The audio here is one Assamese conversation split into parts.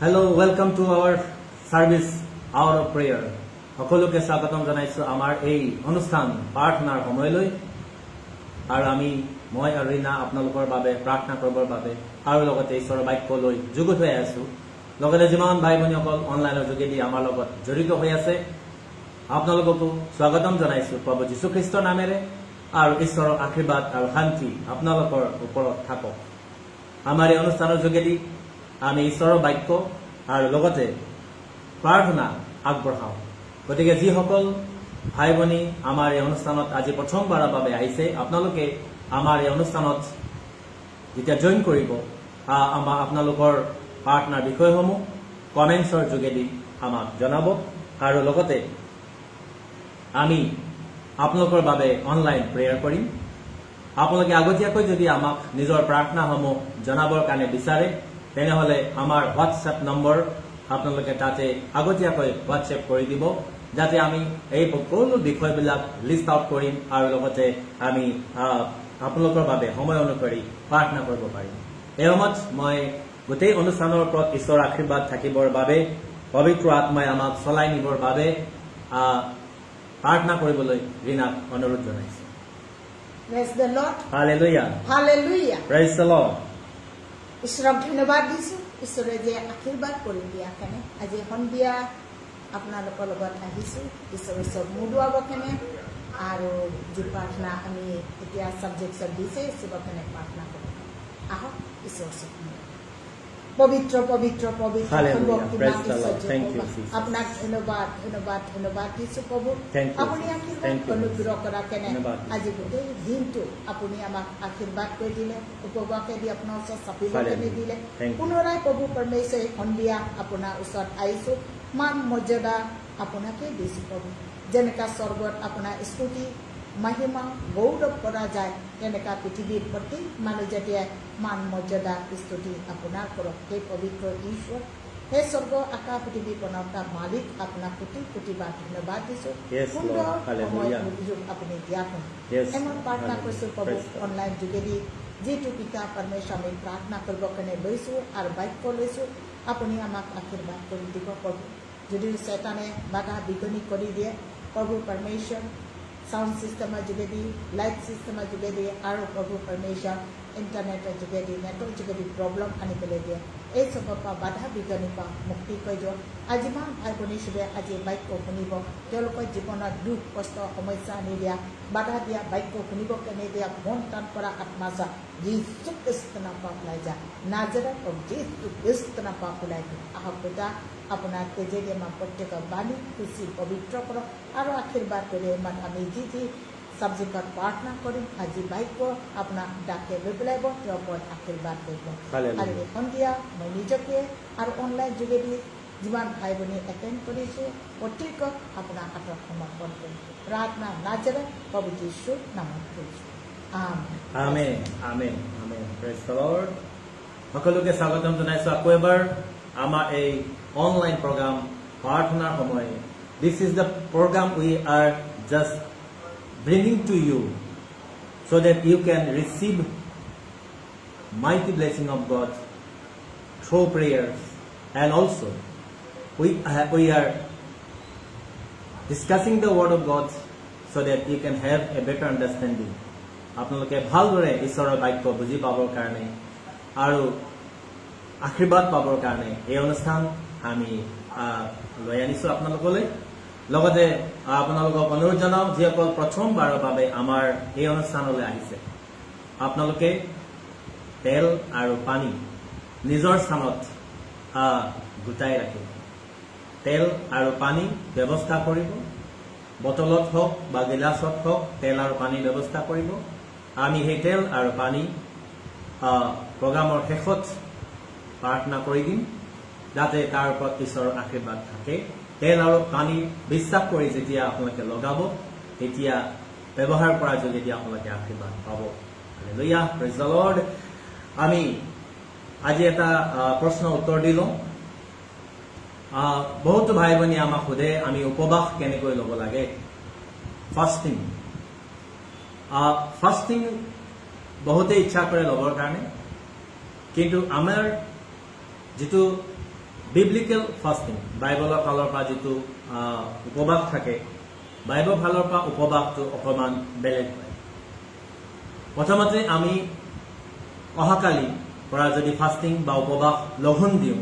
Hello, welcome to our service hour of prayer. সকলোকে স্বাগতম জনাইছো আমাৰ এই অনুষ্ঠান প্ৰাৰ্থনাৰ সময়লৈ আৰু মই আৰু ৰীনা আপোনালোকৰ বাবে প্ৰাৰ্থনা কৰিবৰ বাবে আৰু লগতে ঈশ্বৰৰ বাক্য লৈ যুগুত হৈ আছো লগতে যিমান ভাই ভনীসকল অনলাইনৰ যোগেদি আমাৰ লগত জড়িত হৈ আছে আপোনালোককো স্বাগতম জনাইছো প্ৰভু যীশু খ্ৰীষ্টৰ নামেৰে আৰু ঈশ্বৰৰ আশীৰ্বাদ আৰু শান্তি আপোনালোকৰ ওপৰত থাকক আমাৰ এই অনুষ্ঠানৰ যোগেদি আমি ঈশ্বৰৰ বাক্য আৰু লগতে প্ৰাৰ্থনা আগবঢ়াও গতিকে যিসকল ভাই ভনী আমাৰ এই অনুষ্ঠানত আজি প্ৰথমবাৰৰ বাবে আহিছে আপোনালোকে আমাৰ এই অনুষ্ঠানত যেতিয়া জয়েন কৰিব আপোনালোকৰ প্ৰাৰ্থনাৰ বিষয়সমূহ কমেন্টছৰ যোগেদি আমাক জনাব আৰু লগতে আমি আপোনালোকৰ বাবে অনলাইন প্ৰেয়াৰ কৰিম আপোনালোকে আগতীয়াকৈ যদি আমাক নিজৰ প্ৰাৰ্থনাসমূহ জনাবৰ কাৰণে বিচাৰে তেনেহলে আমাৰ হোৱাটছএপ নম্বৰ আপোনালোকে তাতে আগতীয়াকৈ হোৱাটছএপ কৰি দিব যাতে আমি এই সকলো বিষয়বিলাক লিষ্ট আউট কৰিম আৰু লগতে আমি আপোনালোকৰ বাবে সময় অনুসৰি প্ৰাৰ্থনা কৰিব পাৰিম এই সময়ত মই গোটেই অনুষ্ঠানৰ ওপৰত ঈশ্বৰৰ আশীৰ্বাদ থাকিবৰ বাবে পবিত্ৰ আত্মাই আমাক চলাই নিবৰ বাবে প্ৰাৰ্থনা কৰিবলৈ ৰীনাক অনুৰোধ জনাইছো Praise the Lord. Hallelujah. Hallelujah. Praise the Lord. ঈশ্বৰক ধন্যবাদ দিছো ঈশ্বৰে যে আশীৰ্বাদ কৰি দিয়া কাৰণে আজি সন্ধিয়া আপোনালোকৰ লগত আহিছো ঈশ্বৰে চব মুদুৱাব কাৰণে আৰু যি প্ৰাৰ্থনা আমি এতিয়া সাবজেক্টছত দিছে সবখানে প্ৰাৰ্থনা কৰিম আহক ঈশ্বৰ পবিত্ৰ পবিত্ৰ পবিত্ৰ আপোনাক ধন্যবাদ ধন্যবাদ ধন্যবাদ দিছো প্ৰভু আপুনি আশীৰ্বাদ অনুগ্ৰহ কৰা কেনে আজি গোটেই দিনটো আপুনি আমাক আশীৰ্বাদ কৰি দিলে উপবাসে দি আপোনাৰ ওচৰত চাপিবলৈ নিদিলে পুনৰাই প্ৰভু পৰমেশ্বৰে সন্ধিয়া আপোনাৰ ওচৰত আহিছো মান মৰ্যাদা আপোনাকে দিছো প্ৰভু যেনেকা স্বৰ্গত আপোনাৰ স্তুতি মহিমা গৌৰৱ কৰা যায় তেনেকা পৃথিৱীৰ প্ৰতি মানুহ যেতিয়া মান মৰ্যাদা স্তুতি আপোনাৰ কৰক সেই পবিত্ৰ ঈশ্বৰ সেই স্বৰ্গ আকাশ পৃথিৱী বনাওঁতা মালিক আপোনাক কোটি কোটিবাৰ ধন্যবাদ দিছো সুন্দৰ সময় সুযোগ আপুনি দিয়া এমন প্ৰাৰ্থনা কৰিছো প্ৰভু অনলাইন যোগেদি যিটো পিতা পৰমেশ্বৰ আমি প্ৰাৰ্থনা কৰিব কাৰণে লৈছো আৰু বাক্য লৈছো আপুনি আমাক আশীৰ্বাদ কৰি দিব প্ৰভু যদি শয়তানে বাধা বিঘিনি কৰি দিয়ে প্ৰভু পৰমেশ্বৰ সাউন্ড সিস্টেমৰ যোগেদি লাইট সিস্টেমৰ যোগেদি আৰু প্ৰভু পৰমেশ্বৰ ইণ্টাৰনেটৰ যোগেদি নেটৰ যোগেদি প্ৰব্লেম আনি পেলাই দিয়ে এই চবৰ পৰা বাধা বিঘিনিৰ পৰা মুক্তি কৰি দিয়ক আজি যিমান ভাই ভনী চবে আজি বাক্য শুনিব তেওঁলোকৰ জীৱনত দুখ কষ্ট সমস্যা আনি দিয়া বাধা দিয়া বাক্য শুনিব কেনে দিয়া মন টান কৰা আত্মা যা যীশু খ্ৰীষ্টৰ নামত ওলাই যা নাজাৰেথ অফ যীশু খ্ৰীষ্টৰ নামত ওলাই যা আহক পিতা আপোনাৰ তেজেদি আমাৰ প্ৰত্যেকৰ বাণী খুচি পবিত্ৰ কৰক আৰু আশীৰ্বাদ কৰি ইমান আমি যি যি সাবজেক্টত প্ৰাৰ্থনা কৰিম আজি বাক্য আপোনাক ডাকে লৈ পেলাব তেওঁৰ ওপৰত আশীৰ্বাদ কৰিব আৰু এই সন্ধিয়া মই নিজকে আৰু অনলাইন যোগেদি যিমান ভাই ভনী এটেণ্ড কৰিছে প্ৰত্যেকক আপোনাৰ হাতত সমৰ্পণ কৰিছোঁ প্ৰাৰ্থনা নাজাৰেথ প্ৰভু যীশুৰ নামত কৰিছোঁ আমেন আমেন আমেন প্ৰেজ দ্য লৰ্ড সকলোকে স্বাগতম জনাইছো আকৌ এবাৰ আমাৰ এই অনলাইন প্ৰগ্ৰাম প্ৰাৰ্থনাৰ সময় this is the program we are just bringing to you so that you can receive mighty blessing of God through prayers and also we are discussing the word of God so that you can have a better understanding আপোনালোকে ভালদৰে ঈশ্বৰৰ বাক্য বুজি পাবৰ কাৰণে আৰু আশীৰ্বাদ পাবৰ কাৰণে এই অনুষ্ঠান আমি লৈ আনিছো আপোনালোকলৈ লগতে আপোনালোকক অনুৰোধ জনাও যিসকল প্ৰথমবাৰৰ বাবে আমাৰ এই অনুষ্ঠানলৈ আহিছে আপোনালোকে তেল আৰু পানী নিজৰ স্থানত গোটাই ৰাখিব তেল আৰু পানী ব্যৱস্থা কৰিব বটলত হওক বা গিলাচত হওক তেল আৰু পানী ব্যৱস্থা কৰিব আমি সেই তেল আৰু পানী প্ৰগ্ৰামৰ শেষত প্ৰাৰ্থনা কৰি দিম যাতে তাৰ ওপৰত ঈশ্বৰৰ আশীৰ্বাদ থাকে তেল আৰু পানী বিশ্বাস কৰি যেতিয়া আপোনালোকে লগাব তেতিয়া ব্যৱহাৰ কৰাৰ যোগেদি আপোনালোকে আশীৰ্বাদ পাব হালেলুয়া প্ৰেজ দ্য লৰ্ড আমি আজি এটা প্ৰশ্ন উত্তৰ দিলো বহুত ভাই ভনী আমাক সোধে আমি উপবাস কেনেকৈ ল'ব লাগে ফাস্টিং বহুতে ইচ্ছা কৰে ল'বৰ কাৰণে কিন্তু আমাৰ যেটো বিবলিকেল ফাষ্টিং বাইবেলৰ ফালৰ পৰা যিটো উপবাস থাকে বাইবেলৰ ফালৰ পৰা উপবাসটো অকমান বেলেগ হয় প্ৰথমতে আমি অহাকালি পৰা যদি ফাষ্টিং বা উপবাস লঘোণ দিওঁ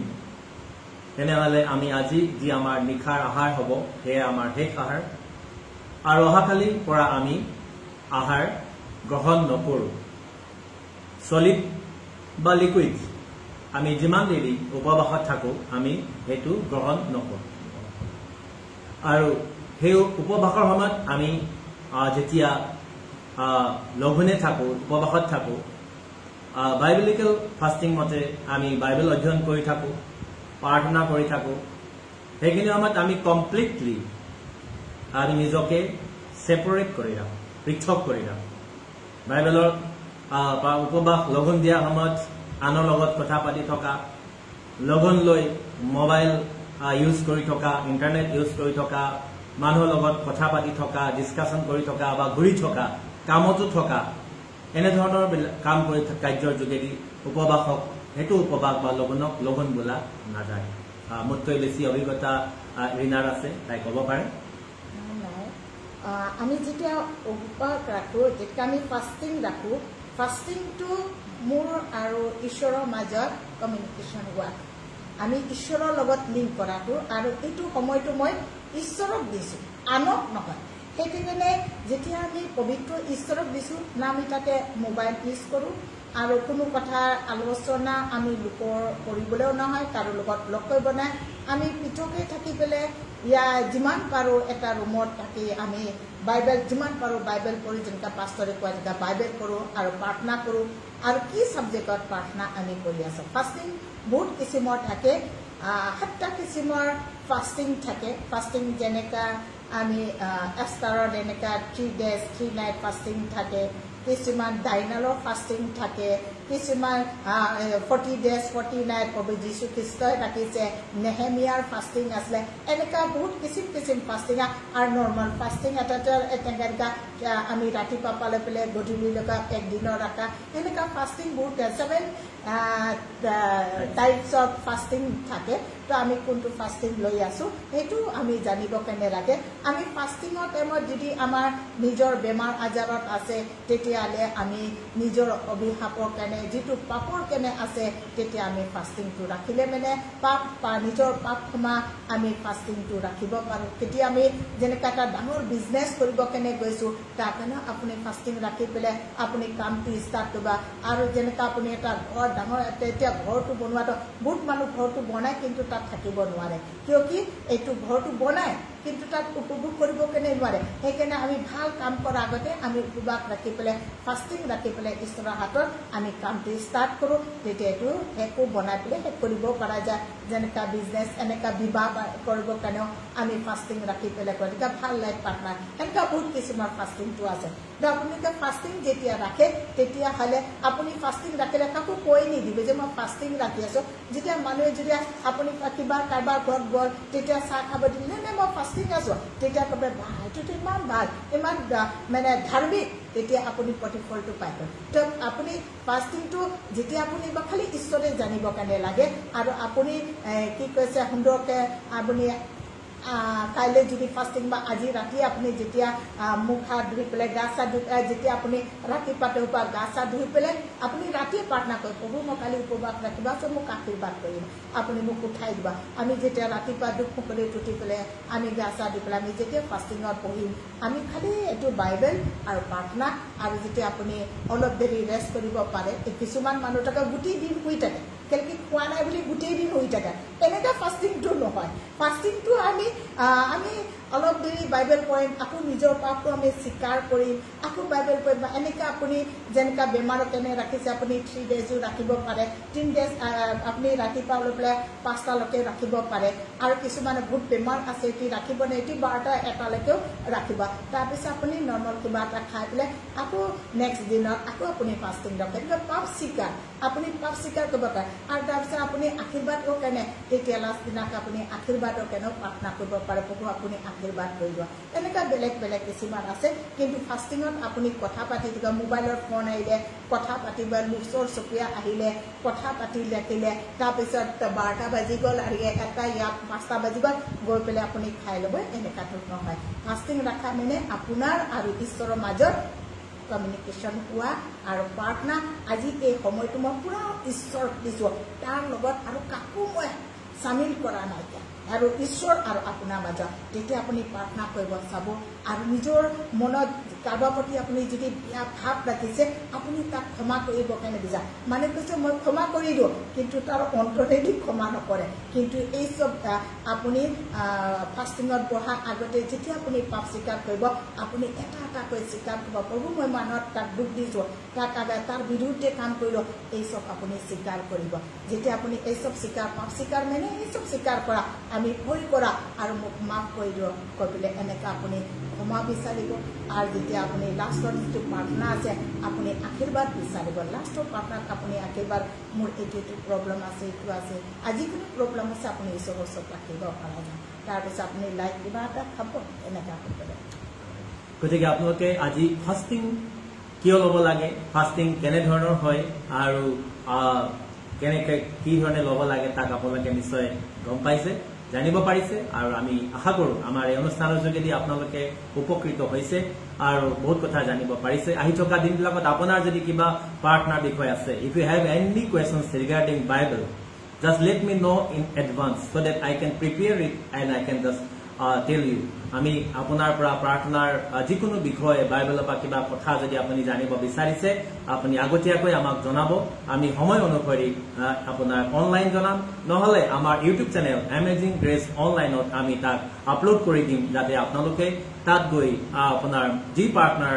তেনেহলে আমি আজি যি আমাৰ নিখাৰ আহাৰ হ'ব সেয়া আমাৰ শেষ আহাৰ আৰু অহাকালি পৰা আমি আহাৰ গ্ৰহণ নকৰো সলিড বা লিকুইড আমি যিমান দেৰি উপবাসত থাকো আমি হেতু গ্ৰহণ নকৰো আৰু সেই উপবাসৰ সময়ত আমি যেতিয়া লঘোণে থাকো উপবাসত থাকো বাইবেলিকেল ফাষ্টিং মতে আমি বাইবেল অধ্যয়ন কৰি থাকো প্ৰাৰ্থনা কৰি থাকো সেইখিনি সময়ত আমি কমপ্লিটলি আমি নিজকে সেপাৰেট কৰি ৰাখো পৃথক কৰি ৰাখো বাইবেলৰ উপবাস লঘোণ দিয়া সময়ত আনৰ লগত কথা পাতি থকা লঘোণ লৈ মোবাইল ইউজ কৰি থকা ইন্টাৰনেট ইউজ কৰি থকা মানুহৰ লগত কথা পাতি থকা ডিসকাশন কৰি থকা বা ঘূৰি থকা কামতো থকা এনে ধৰণৰ কাম কৰি কাৰ্যৰ যোগেদি উপবাসক হেতু উপবাস বা লঘোণক লঘোণ বোলা নাযায় মোতকৈ বেছি অভিজ্ঞতা ৰিনাৰ আছে তাই ক'ব পাৰে আমি যেতিয়া উপবাস ৰাখো যেতিয়া আমি ফাষ্টিং ৰাখো ফাষ্টিংটো মোৰ আৰু ঈশ্বৰৰ মাজত কমিউনিকেশ্যন হোৱা আমি ঈশ্বৰৰ লগত লিংক কৰাটো আৰু এইটো সময়টো মই ঈশ্বৰক দিছো আনক নহয় সেইকাৰণে যেতিয়া আমি পবিত্ৰ ঈশ্বৰক দিছো না আমি তাতে মোবাইল ইউজ কৰো আৰু কোনো কথা আলোচনা আমি লোকৰ কৰিবলৈও নহয় কাৰো লগত লগ কৰিব নাই আমি পৃথকে থাকি পেলাই যিমান পাৰো এটা ৰুমত থাকি আমি বাইবেল যিমান পাৰো বাইবেল পঢ়ি যেনেকা পাষ্টৰে কোৱা যেনেকা বাইবেল পঢ়ো আৰু প্ৰাৰ্থনা কৰো আৰু কি সাবজেক্টত প্ৰাৰ্থনা আমি কৰি আছো ফাষ্টিং বহুত কিসিমৰ থাকে 7টা কিসিমৰ ফাষ্টিং থাকে ফাষ্টিং যেনেকা আমি এষ্টাৰৰ যেনেকা 3 days 3 night ফাষ্টিং থাকে কিছুমান ডাইনালৰ ফাষ্টিং থাকে কিছুমান 40 days 40 night প্ৰভু যীশু খ্ৰীষ্টই ৰাখিছে নেহেমিয়াৰ ফাষ্টিং আছে এনেকা বহুত কিসিম ফাষ্টিং আৰু নৰ্মাল ফাষ্টিং এটা আমি ৰাতিপুৱা পালে পেলে গধূলিলৈকে একদিনৰ ৰাখা এনেকা ফাষ্টিং বহুত 7 টাইপস অফ ফাষ্টিং থাকে তো আমি কোনটো ফাষ্টিং লৈ আছো সেইটো আমি জানিব কেনে লাগে আমি ফাষ্টিঙৰ টাইমত যদি আমাৰ নিজৰ বেমাৰ আজাৰত আছে তেতিয়ালে আমি নিজৰ অভিশাপৰ কেনে যিটো পাপৰ কেনে আছে তেতিয়া আমি ফাষ্টিংটো ৰাখিলে মানে পাপ বা নিজৰ পাপ ক্ষমা আমি ফাষ্টিংটো ৰাখিব পাৰো তেতিয়া আমি যেনেকা এটা ডাঙৰ বিজনেছ কৰিব কেনে গৈছো তাৰ কাৰণে আপুনি ফাষ্টিং ৰাখি পেলে আপুনি কামটো ষ্টাৰ্ট কৰিবা আৰু যেনেকা আপুনি এটা ঘৰ ডাঙৰ এতিয়া ঘৰটো বনোৱাটো বহুত মানুহ ঘৰটো বনায় কিন্তু তাত থাকিব নোৱাৰে কিয় কি এইটো ঘৰটো বনায় কিন্তু তাত উপভোগ কৰিব কেনে নোৱাৰে সেইকাৰণে আমি ভাল কাম কৰাৰ আগতে আমি উপবাস ৰাখি পেলাই ফাষ্টিং ৰাখি পেলাই ঈশ্বৰৰ হাতত আমি কামটো ষ্টাৰ্ট কৰো তেতিয়া এইটো একো বনাই পেলাই শেষ কৰিব পৰা যায় যেনেকা বিজনেছ এনেকা বিবাহ কৰিব কাৰণেও আমি ফাষ্টিং ৰাখি পেলাই কৰো তেতিয়া ভাল লাইফ পাৰ্টনাৰ এনেকা বহুত কিছুমান ফাষ্টিংটো আছে আপুনি ফাষ্টিং যেতিয়া ৰাখে তেতিয়া হলে আপুনি ফাষ্টিং ৰাখিলে কাকো কৈ নিদিবে যে মই ফাষ্টিং ৰাখি আছো যেতিয়া মানুহে যদি আপুনি কিবা কাৰোবাৰ ঘৰত গ'ল তেতিয়া চাহ খাব দিলে নে মই ফাষ্টিং আছো তেতিয়া কবে এইটো ইমান ভাল ইমান মানে ধাৰ্মিক তেতিয়া আপুনি প্ৰতিফলটো পায় তো আপুনি ফাষ্টিংটো যেতিয়া আপুনি খালি ঈশ্বৰে জানিব কাৰণে লাগে আৰু আপুনি কি কৈছে সুন্দৰকে আপুনি কাইলৈ যদি ফাষ্টিং বা আজি ৰাতি আপুনি যেতিয়া মুখ হাত ধুই পেলাই গা চা ধুই যেতিয়া আপুনি ৰাতিপুৱা গা চা ধুই পেলাই আপুনি ৰাতিয়ে প্ৰাৰ্থনা কৰিব প্ৰভু মই কালি উপবাস ৰাখিবা চ মোক আশীৰ্বাদ কৰিম আপুনি মোক উঠাই দিবা আমি যেতিয়া ৰাতিপুৱা দুখ মুকলি উঠি পেলাই আমি গা চা ধুই পেলাই আমি যেতিয়া ফাষ্টিঙত পঢ়িম আমি খালি এইটো বাইবেল আৰু প্ৰাৰ্থনা আৰু যেতিয়া আপুনি অলপ দেৰি ৰেষ্ট কৰিব পাৰে কিছুমান মানুহ থাকে গোটেই দিন শুই থাকে কেলকি খোৱা নাই বুলি গোটেই দিন হৈ থাকে এনেকা ফাষ্টিংটো নহয় ফাষ্টিংটো আমি অলপ দেৰি বাইবেল পঢ়িম আকৌ নিজৰ পাপটো আমি স্বীকাৰ কৰিম আকৌ বাইবেল পঢ়িম এনেকা আপুনি যেনেকা বেমাৰক কেনে ৰাখিছে আপুনি 3 days ৰাখিব পাৰে 3 days আপুনি ৰাতিপুৱা লৈ পেলাই 5টালৈকে ৰাখিব পাৰে আৰু কিছুমান বহুত বেমাৰ আছে কি ৰাখিব নে এটি 12টা এটালৈকেও ৰাখিব তাৰপিছত আপুনি নৰ্মেল কিবা এটা খাই পেলাই আকৌ নেক্সট দিনত আকৌ আপুনি ফাষ্টিং ৰাখে পাপ স্বীকাৰ আপুনি পাপ স্বীকাৰ কৰিব পাৰে আৰু তাৰপিছত আপুনি আশীৰ্বাদ কাৰণে তেতিয়া লাষ্ট দিনাকা আপুনি আশীৰ্বাদৰ কেনে প্ৰাৰ্থনা কৰিব পাৰে প্ৰভু আপুনি আশীৰ্বাদ কৰি দিয়ক এনেকা বেলেগ বেলেগ কিছুমান আছে কিন্তু ফাষ্টিঙত আপুনি কথা পাতি দিব মোবাইলৰ ফোন আহিলে কথা পাতিব ওচৰ চুবুৰীয়া আহিলে কথা পাতি লেখিলে তাৰপিছত 12টা বাজি গ'ল আৰু এটা ইয়াত 5টা বাজি গ'ল গৈ পেলাই আপুনি খাই ল'ব এনেকা ধৰণৰ হয় ফাষ্টিং ৰাখা মানে আপোনাৰ আৰু ঈশ্বৰৰ মাজত কমিউনিকেশ্যন হোৱা আৰু প্ৰাৰ্থনা আজি এই সময়টো মই পুৰা ঈশ্বৰ দিছো তাৰ লগত আৰু কাকো মই সামিল কৰা নাই আৰু ঈশ্বৰ আৰু আপোনাৰ মাজত যেতিয়া আপুনি প্ৰাৰ্থনা কৰিব চাব আৰু নিজৰ মনত কাৰোবাৰ প্ৰতি আপুনি যদি বেয়া ভাৱ ৰাখিছে আপুনি তাক ক্ষমা কৰিব কেনে বিচাৰে মানে কৈছে মই ক্ষমা কৰি দিওঁ কিন্তু তাৰ অন্তৰেদি ক্ষমা নকৰে কিন্তু এই সব আপুনি ফাষ্টিঙত বহা আগতে যেতিয়া আপুনি পাপ স্বীকাৰ কৰিব আপুনি এটা এটাকৈ স্বীকাৰ কৰিব প্ৰভু মই মানুহত তাক দুখ দিছোঁ তাক তাৰ বিৰুদ্ধে কাম কৰিলোঁ এই সব আপুনি স্বীকাৰ কৰিব যেতিয়া আপুনি এই সব স্বীকাৰ পাপ স্বীকাৰ মানে এই সব স্বীকাৰ কৰা আমি ভয় কৰা আৰু মোক মাফ কৰি দিয়ক কৈ পেলাই এনেকৈ আপুনি ক্ষমা বিচাৰিব আৰু যেতিয়া আপুনি লাষ্টৰ যিটো প্ৰাৰ্থনা আছে আপুনি আশীৰ্বাদ বিচাৰিব লাষ্টৰ প্ৰাৰ্থনাত আপুনি আশীৰ্বাদ মোৰ এইটো প্ৰব্লেম আছে এইটো আছে আজিকালি প্ৰব্লেম আছে আপুনি ঈশ্বৰৰ ওচৰত ৰাখিব পৰা যায় তাৰপিছত আপুনি লাইক কিবা এটা খাব এনেকৈ কৰিব গতিকে আপোনালোকে আজি ফাষ্টিং কিয় ল'ব লাগে ফাষ্টিং কেনেধৰণৰ হয় আৰু কেনেকৈ কি ধৰণে ল'ব লাগে তাক আপোনালোকে নিশ্চয় গম পাইছে জানিব পাৰিছে আৰু আমি আশা কৰোঁ আমাৰ এই অনুষ্ঠানৰ যোগেদি আপোনালোকে উপকৃত হৈছে আৰু বহুত কথা জানিব পাৰিছে আহি থকা দিনবিলাকত আপোনাৰ যদি কিবা প্ৰাৰ্থনাৰ বিষয় আছে if you have any questions regarding Bible just let me know in advance so' that I can prepare it and I can just tell you আমি আপোনাৰ পৰা প্ৰাৰ্থনাৰ যিকোনো বিষয়ে বাইবেলৰ পৰা কিবা কথা যদি আপুনি জানিব বিচাৰিছে আপুনি আগতীয়াকৈ আমাক জনাব আমি সময় অনুসৰি আপোনাৰ অনলাইন জনাম নহলে আমাৰ ইউটিউব চেনেল এমেজিং গ্ৰেছ অনলাইনত আমি তাক আপলোড কৰি দিম যাতে আপোনালোকে তাত গৈ আপোনাৰ যি প্ৰাৰ্থনাৰ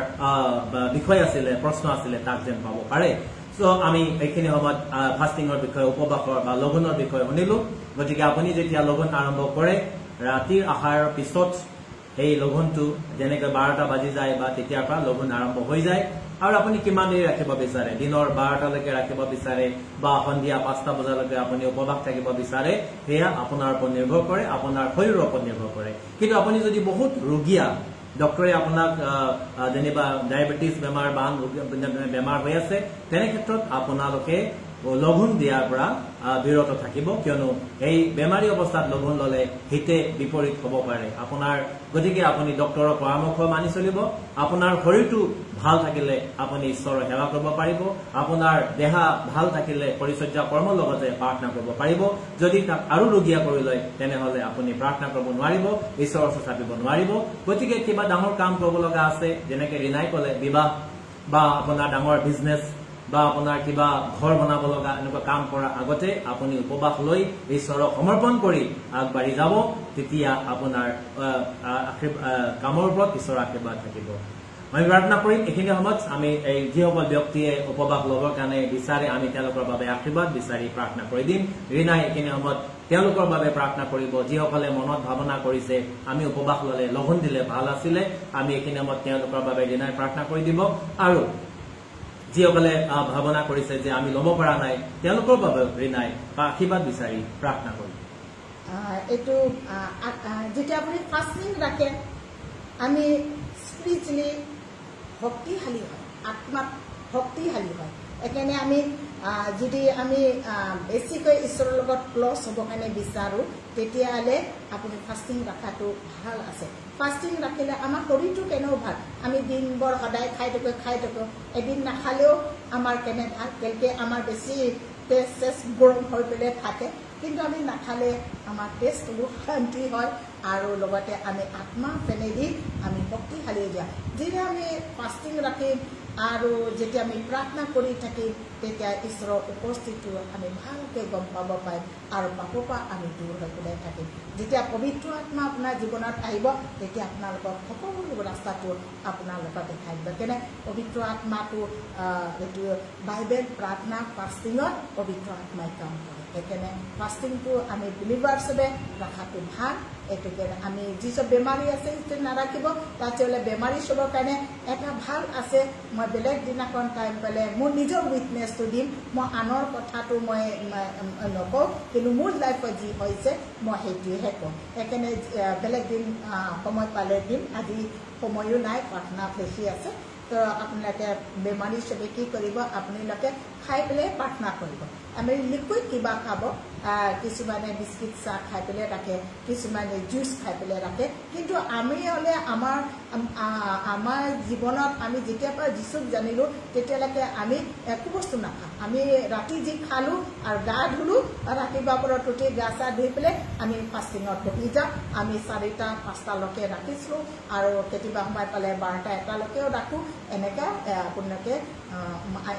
বিষয় আছিলে প্ৰশ্ন আছিলে তাক যেন পাব পাৰে সো আমি এইখিনি সময়ত ফাষ্টিঙৰ বিষয়ে উপবাসৰ বা লঘোণৰ বিষয়ে শুনিলো গতিকে আপুনি যেতিয়া লঘোণ আৰম্ভ কৰে ৰাতিৰ আহাৰৰ পিছত এই লঘোণটো যেনেকৈ 12টা বাজি যায় বা তেতিয়াৰ পৰা লঘোণ আৰম্ভ হৈ যায় আৰু আপুনি কিমান দেৰি ৰাখিব বিচাৰে দিনৰ 12টালৈকে ৰাখিব বিচাৰে বা সন্ধিয়া 5টা বজালৈকে আপুনি উপবাস থাকিব বিচাৰে সেয়া আপোনাৰ ওপৰত নিৰ্ভৰ কৰে আপোনাৰ শৰীৰৰ ওপৰত নিৰ্ভৰ কৰে কিন্তু আপুনি যদি বহুত ৰোগীয়া ডক্টৰে আপোনাক যেনিবা ডায়েবেটিছ বেমাৰ বা বেমাৰ হৈ আছে তেনে ক্ষেত্ৰত আপোনালোকে লঘোণ দিয়াৰ পৰা বিৰত থাকিব কিয়নো এই বেমাৰী অৱস্থাত লঘোণ ললে হিতে বিপৰীত হ'ব পাৰে আপোনাৰ গতিকে আপুনি ডক্টৰৰ পৰামৰ্শ মানি চলিব আপোনাৰ শৰীৰটো ভাল থাকিলে আপুনি ঈশ্বৰৰ সেৱা কৰিব পাৰিব আপোনাৰ দেহা ভাল থাকিলে পৰিচৰ্যা কৰ্মৰ লগতে প্ৰাৰ্থনা কৰিব পাৰিব যদি তাক আৰু ৰোগীয়া কৰি লয় তেনেহলে আপুনি প্ৰাৰ্থনা কৰিব নোৱাৰিব ঈশ্বৰৰ ওচৰত চাপিব নোৱাৰিব গতিকে কিবা ডাঙৰ কাম কৰিব লগা আছে যেনেকৈ ৰিনাই ক'লে বিবাহ বা আপোনাৰ ডাঙৰ বিজনেছ বা আপোনাৰ কিবা ঘৰ বনাব লগা এনেকুৱা কাম কৰাৰ আগতে আপুনি উপবাস লৈ ঈশ্বৰক সমৰ্পণ কৰি আগবাঢ়ি যাব তেতিয়া আপোনাৰ কামৰ ওপৰত ঈশ্বৰৰ আশীৰ্বাদ থাকিব আমি প্ৰাৰ্থনা কৰিম এইখিনি সময়ত আমি এই যিসকল ব্যক্তিয়ে উপবাস ল'বৰ কাৰণে বিচাৰে আমি তেওঁলোকৰ বাবে আশীৰ্বাদ বিচাৰি প্ৰাৰ্থনা কৰি দিম ৰিনাই এইখিনি সময়ত তেওঁলোকৰ বাবে প্ৰাৰ্থনা কৰিব যিসকলে মনত ভাৱনা কৰিছে আমি উপবাস ল'লে লঘোণ দিলে ভাল আছিলে আমি এইখিনি সময়ত তেওঁলোকৰ বাবে ৰিনাই প্ৰাৰ্থনা কৰি দিব আৰু যিসকলে ভাৱনা কৰিছে যে আমি ল'ব পৰা নাই তেওঁলোকৰ বাবে ৰিনাই আশীৰ্বাদ বিচাৰি প্ৰাৰ্থনা কৰিম এইটো যেতিয়া আপুনি ফাষ্টিং ৰাখে আমি স্পিৰিচুৱেলি শক্তিশালী হয় আত্মাত শক্তিশালী হয় একাৰণে আমি যদি আমি বেছিকৈ ঈশ্বৰৰ লগত ক্লজ হ'ব কাৰণে বিচাৰোঁ তেতিয়াহ'লে আপুনি ফাষ্টিং ৰখাটো ভাল আছে ফাষ্টিং ৰাখিলে আমাৰ শৰীৰটো কেনেও ভাল আমি দিনভৰ সদায় খাই থাকোঁ এদিন নাখালেও আমাৰ কেনে ভাল কেলকে আমাৰ বেছি তেজ গৰম হৈ পেলাই থাকে কিন্তু আমি নাখালে আমাৰ তেজটো শান্তি হয় আৰু লগতে আমি আত্মা ফেনেদি আমি শক্তিশালী দিয়া যেতিয়া আমি ফাষ্টিং ৰাখিম আৰু যেতিয়া আমি প্ৰাৰ্থনা কৰি থাকিম তেতিয়া ঈশ্বৰৰ উপস্থিতিটো আমি ভালকৈ গম পাব পাৰিম আৰু পাপৰ পৰা আমি দূৰ হৈ পেলাই থাকিম যেতিয়া পবিত্ৰ আত্মা আপোনাৰ জীৱনত আহিব তেতিয়া আপোনালোকৰ সকলো ৰাস্তাটো আপোনালোকক দেখাই দিব কেনে পবিত্ৰ আত্মাটো এইটো বাইবেল প্ৰাৰ্থনা ফাষ্টিঙত পবিত্ৰ আত্মাই কাম কৰে সেইকাৰণে ফাষ্টিংটো আমি বিলিভাৰ হিচাপে ৰখাটো ভাল এইটো গতিকে আমি যিসব বেমাৰী আছে নাৰাখিব তাতে বেমাৰী চবৰ কাৰণে এটা ভাল আছে মই বেলেগ দিনাখন টাইম পালে মোৰ নিজৰ উইটনেছটো দিম মই আনৰ কথাটো মই নকওঁ কিন্তু মোৰ লাইফত যি হৈছে মই সেইটোহে কওঁ সেইকাৰণে বেলেগ দিন সময় পালে দিম আজি সময়ো নাই প্ৰাৰ্থনা বেছি আছে তো আপোনালোকে বেমাৰী চবে কি কৰিব আপোনালোকে খাই পেলাই প্ৰাৰ্থনা কৰিব আমি লিকুইড কিবা খাব কিছুমানে বিস্কিট চাহ খাই পেলাই ৰাখে কিছুমানে জুচ খাই পেলাই ৰাখে কিন্তু আমি হ'লে আমাৰ জীৱনত আমি যেতিয়াৰ পৰা যিচুক জানিলোঁ তেতিয়ালৈকে আমি একো বস্তু নাখাওঁ আমি ৰাতি যি খালোঁ আৰু গা ধুলোঁ ৰাতিপুৱা পৰা টুটি গা চা ধুই পেলাই আমি ফাষ্টিঙত বহি যাওঁ আমি 4টা 5টালৈকে ৰাখিছিলোঁ আৰু কেতিয়াবা সময় পালে 12টা 1টালৈকেও ৰাখোঁ এনেকৈ আপোনালোকে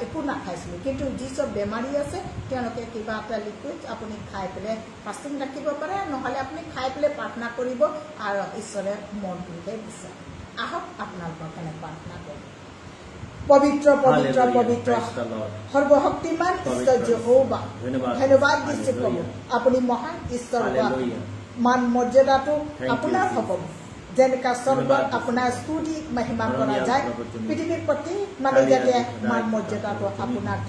একো নাখাইছিলোঁ কিন্তু যিসব বেমাৰী আছে তেওঁলোকে কিবা এটা লিকুইড আপুনি খাই পেলাই ফাষ্টিং ৰাখিব পাৰে নহ'লে আপুনি খাই পেলাই প্ৰাৰ্থনা কৰিব আৰু ঈশ্বৰে মনটোহে বিচাৰে আহক আপোনালোকৰ কাৰণে প্ৰাৰ্থনা কৰিব পবিত্ৰ পবিত্ৰ পবিত্ৰ সৰ্বশক্তিমান ঈশ্বৰ যহোৱা ধন্যবাদ দিছোঁ প্ৰভু আপুনি মহান ঈশ্বৰ মান মৰ্যাদাটো আপোনাৰ হ'ব যেনেকা স্বৰ্গত আপোনাৰ স্তুতি মহিমা কৰা যায় পৃথিৱীৰ প্ৰতি মানে যাতে মান মৰ্যাদাটো আপোনাক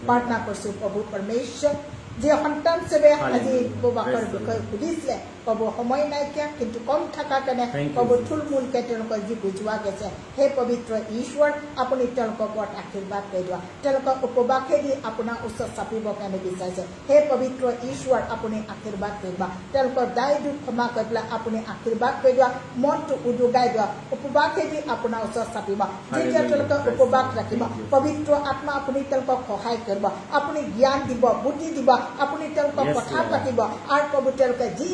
প্ৰাৰ্থনা কৰিছোঁ প্ৰভু পৰমেশ্বৰ যে সন্তান চবে আজি বাকৰ বিষয়ে সুধিছিলে প্ৰভু সময় নাইকিয়া কিন্তু কম থকাৰ কাৰণে প্ৰভু থুলমূলকৈ তেওঁলোকৰ যি বুজোৱা গৈছে সেই পবিত্ৰ ঈশ্বৰ আপুনি তেওঁলোকৰ ওপৰত আশীৰ্বাদ কৰি দিয়া তেওঁলোকৰ উপবাসেদি আপোনাৰ ওচৰত চাপিবৰ কাৰণে বিচাৰিছে সেই পবিত্ৰ ঈশ্বৰ আপুনি আশীৰ্বাদ কৰি দিয়া তেওঁলোকৰ দায় দুখ ক্ষমা কৰি পেলাই আপুনি আশীৰ্বাদ কৰি দিয়া মনটো উদুগাই দিয়া উপবাসেদি আপোনাৰ ওচৰত চাপিব যেতিয়া তেওঁলোকে উপবাস ৰাখিব পবিত্ৰ আত্মা আপুনি তেওঁলোকক সহায় কৰিব আপুনি জ্ঞান দিব বুদ্ধি দিব আপুনি তেওঁলোকক কথা পাতিব আৰু প্ৰভু তেওঁলোকে যি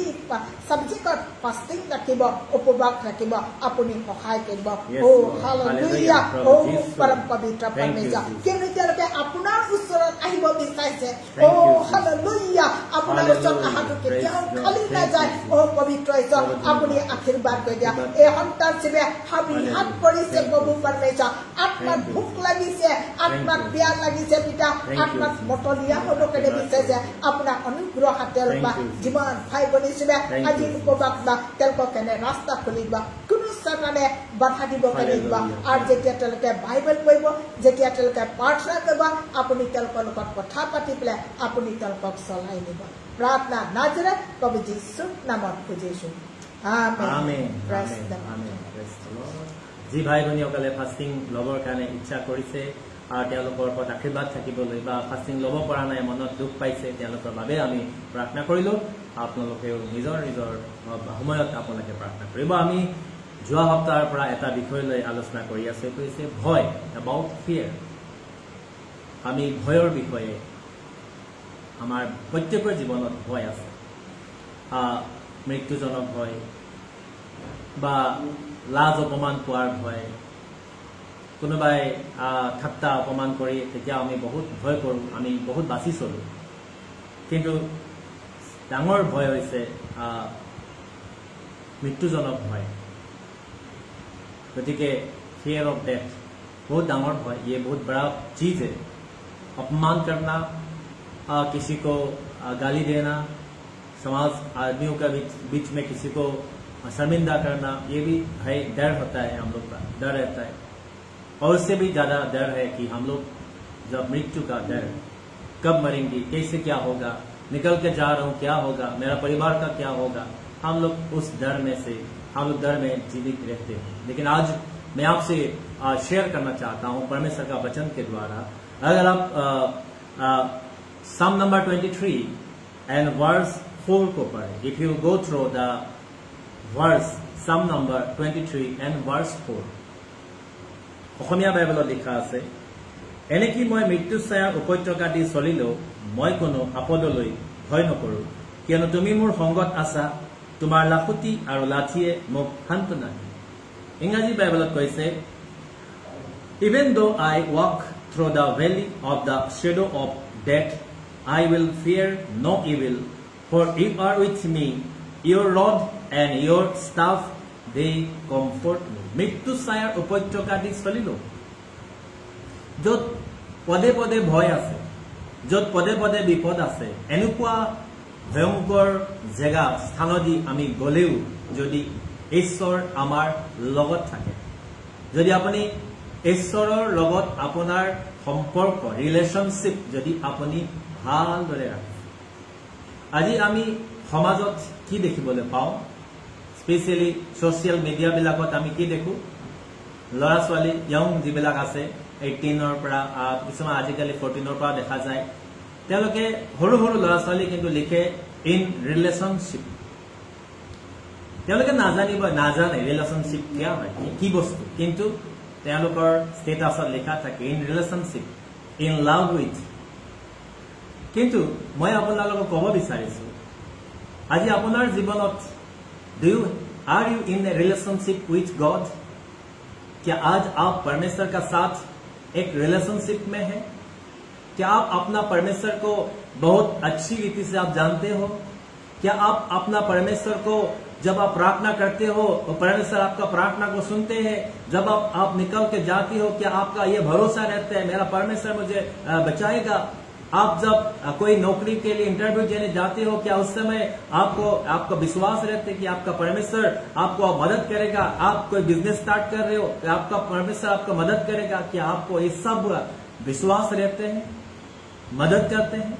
সাবজেক্টত ফাষ্টিং ৰাখিব উপবাস ৰাখিব আপুনি সহায় কৰিব ও হালেলুয়া ও পৰম পবিত্ৰ পৰমেশ্বৰ কিয়নো তেওঁলোকে আপোনাৰ ওচৰত আহিব বিচাৰিছে ও হালেলুয়া আপোনাৰ ওচৰত অহাটো কেতিয়াও খালী নাযায় ও পবিত্ৰ ঈশ্বৰ আপুনি আশীৰ্বাদ কৰি দিয়া এই সন্তান চবে হাবি হাত কৰিছে প্ৰভু পৰমেশ্বৰ আত্মাত ভোক লাগিছে আত্মাত পিয়াহ লাগিছে পিতা আত্মাত মতলীয়া হ'ব কাৰণে বিচাৰিছে আপোনাৰ অনুগ্ৰহ হাতেৰে যিমান ভাই ভনী চবে আজি উপবাস বা তেওঁলোকৰ কাৰণে ৰাস্তা খুলি দিব কোনো স্থানে বাধা দিব কাৰণে দিব আৰু যেতিয়া তেওঁলোকে বাইবেল পঢ়িব যেতিয়া তেওঁলোকে প্ৰাৰ্থনা কৰিব আপুনি তেওঁলোকৰ লগত কথা পাতি পেলাই আপুনি তেওঁলোকক চলাই নিব প্ৰাৰ্থনা নাজৰে প্ৰভু যীশুৰ নামত খুজিছোঁ আমেন যি ভাই ভনীসকলে ফাষ্টিং ল'বৰ কাৰণে ইচ্ছা কৰিছে আৰু তেওঁলোকৰ ওপৰত আশীৰ্বাদ থাকিবলৈ বা ফাষ্টিং ল'ব পৰা নাই মনত দুখ পাইছে তেওঁলোকৰ বাবে আমি প্ৰাৰ্থনা কৰিলোঁ আপোনালোকেও নিজৰ নিজৰ সময়ত আপোনালোকে প্ৰাৰ্থনা কৰিব আমি যোৱা সপ্তাহৰ পৰা এটা বিষয় লৈ আলোচনা কৰি আছোঁ এইটো হৈছে ভয় এবাউট ফিয়াৰ আমি ভয়ৰ বিষয়ে আমাৰ প্ৰত্যেকৰ জীৱনত ভয় আছে মৃত্যুজনক ভয় বা লাজ অপমান পোৱাৰ ভয় কোনোবাই ঠাট্টা অপমান কৰি তেতিয়া আমি বহুত ভয় কৰোঁ আমি বহুত বাচি চলোঁ কিন্তু ডাঙৰ ভয় হৈছে মৃত্যুজনক ভয় গতিকে ফিयर ऑफ डेथ बहुत डांगर भय ये बहुत बड़ा चीज है अपमान करना किसी को गाली देना समाज आदमियों के बीच में किसी को शर्मिंदा करना ये भी है डर होता है हम लोग का डर रहता है और उससे भी ज्यादा डर है कि हम लोग जब मृत्यु का डर कब मरेंगे कैसे क्या होगा निकल के जा रहा हूँ क्या होगा मेरा परिवार का क्या होगा हम लोग उस डर में से हम लोग डर में जीवित रहते हैं लेकिन आज मैं आपसे शेयर करना चाहता हूँ परमेश्वर का वचन के द्वारा अगर आप Psalm number 23 and verse 4 को पढ़े if you go through the verse Psalm number 23 and verse 4 অসমীয়া বাইবেলত লিখা আছে এনেকি মই মৃত্যুছায়াৰ উপত্যকা দি চলিলেও মই কোনো আপদলৈ ভয় নকৰোঁ কিয়নো তুমি মোৰ সংগত আছা তোমাৰ লাখুটি আৰু লাঠিয়ে মোক সান্তনা দিয়ে ইংৰাজী বাইবেলত কৈছে even though I walk through the valley of the shadow of death I will fear no evil for you are with me your rod and your staff they comfort me মৃত্যুছায়াৰ উপত্যকা দি চলিলো য'ত পদে পদে ভয় আছে য'ত পদে পদে বিপদ আছে এনেকুৱা ভয়ঙ্কৰ জেগা স্থানদি আমি গলেও যদি ঈশ্বৰ আমাৰ লগত থাকে, যদি আপুনি ঈশ্বৰৰ লগত আপোনাৰ সম্পৰ্ক ৰিলেশনশ্বিপ যদি আপুনি ভালদৰে ৰাখে। আজি আমি সমাজত কি দেখিবলৈ পাওঁ, স্পেচিয়েলি ছচিয়েল মিডিয়া বিলাকত আমি কি দেখো, ল'ৰা ছোৱালী ইয়ং যিবিলাক আছে 18ৰ পৰা কিছুমান আজিকালি 14ৰ পৰা দেখা যায়, তেওঁলোকে সৰু সৰু ল'ৰা ছোৱালী কিন্তু লিখে ইন ৰিলেশনশ্বিপ। তেওঁলোকে নাজানে ৰিলেশনশ্বিপ কি বস্তু, কিন্তু তেওঁলোকৰ ষ্টেটাছত লিখা থাকে in relationship, in love with. কিন্তু মই আপোনালোকক ক'ব বিচাৰিছো, আজি আপোনাৰ জীৱনত are you in a relationship with God? क्या आज आप परमेश्वर का साथ एक रिलेशनशिप में है? क्या आप अपना परमेश्वर को बहुत अच्छी रीति से आप जानते हो? क्या आप अपना परमेश्वर को जब आप प्रार्थना करते हो तो परमेश्वर आपका प्रार्थना को सुनते हैं? जब आप निकल के जाती हो, क्या आपका ये भरोसा रहता है मेरा परमेश्वर मुझे बचाएगा? आप जब कोई नौकरी के लिए इंटरव्यू देने जाते हो, क्या उस समय आपको विश्वास रहता है कि आपका परमेश्वर आपको मदद करेगा? आप कोई बिजनेस स्टार्ट कर रहे हो, क्या आपका परमेश्वर आपको मदद करेगा? क्या आपको ये सब विश्वास रहते हैं, मदद करते हैं?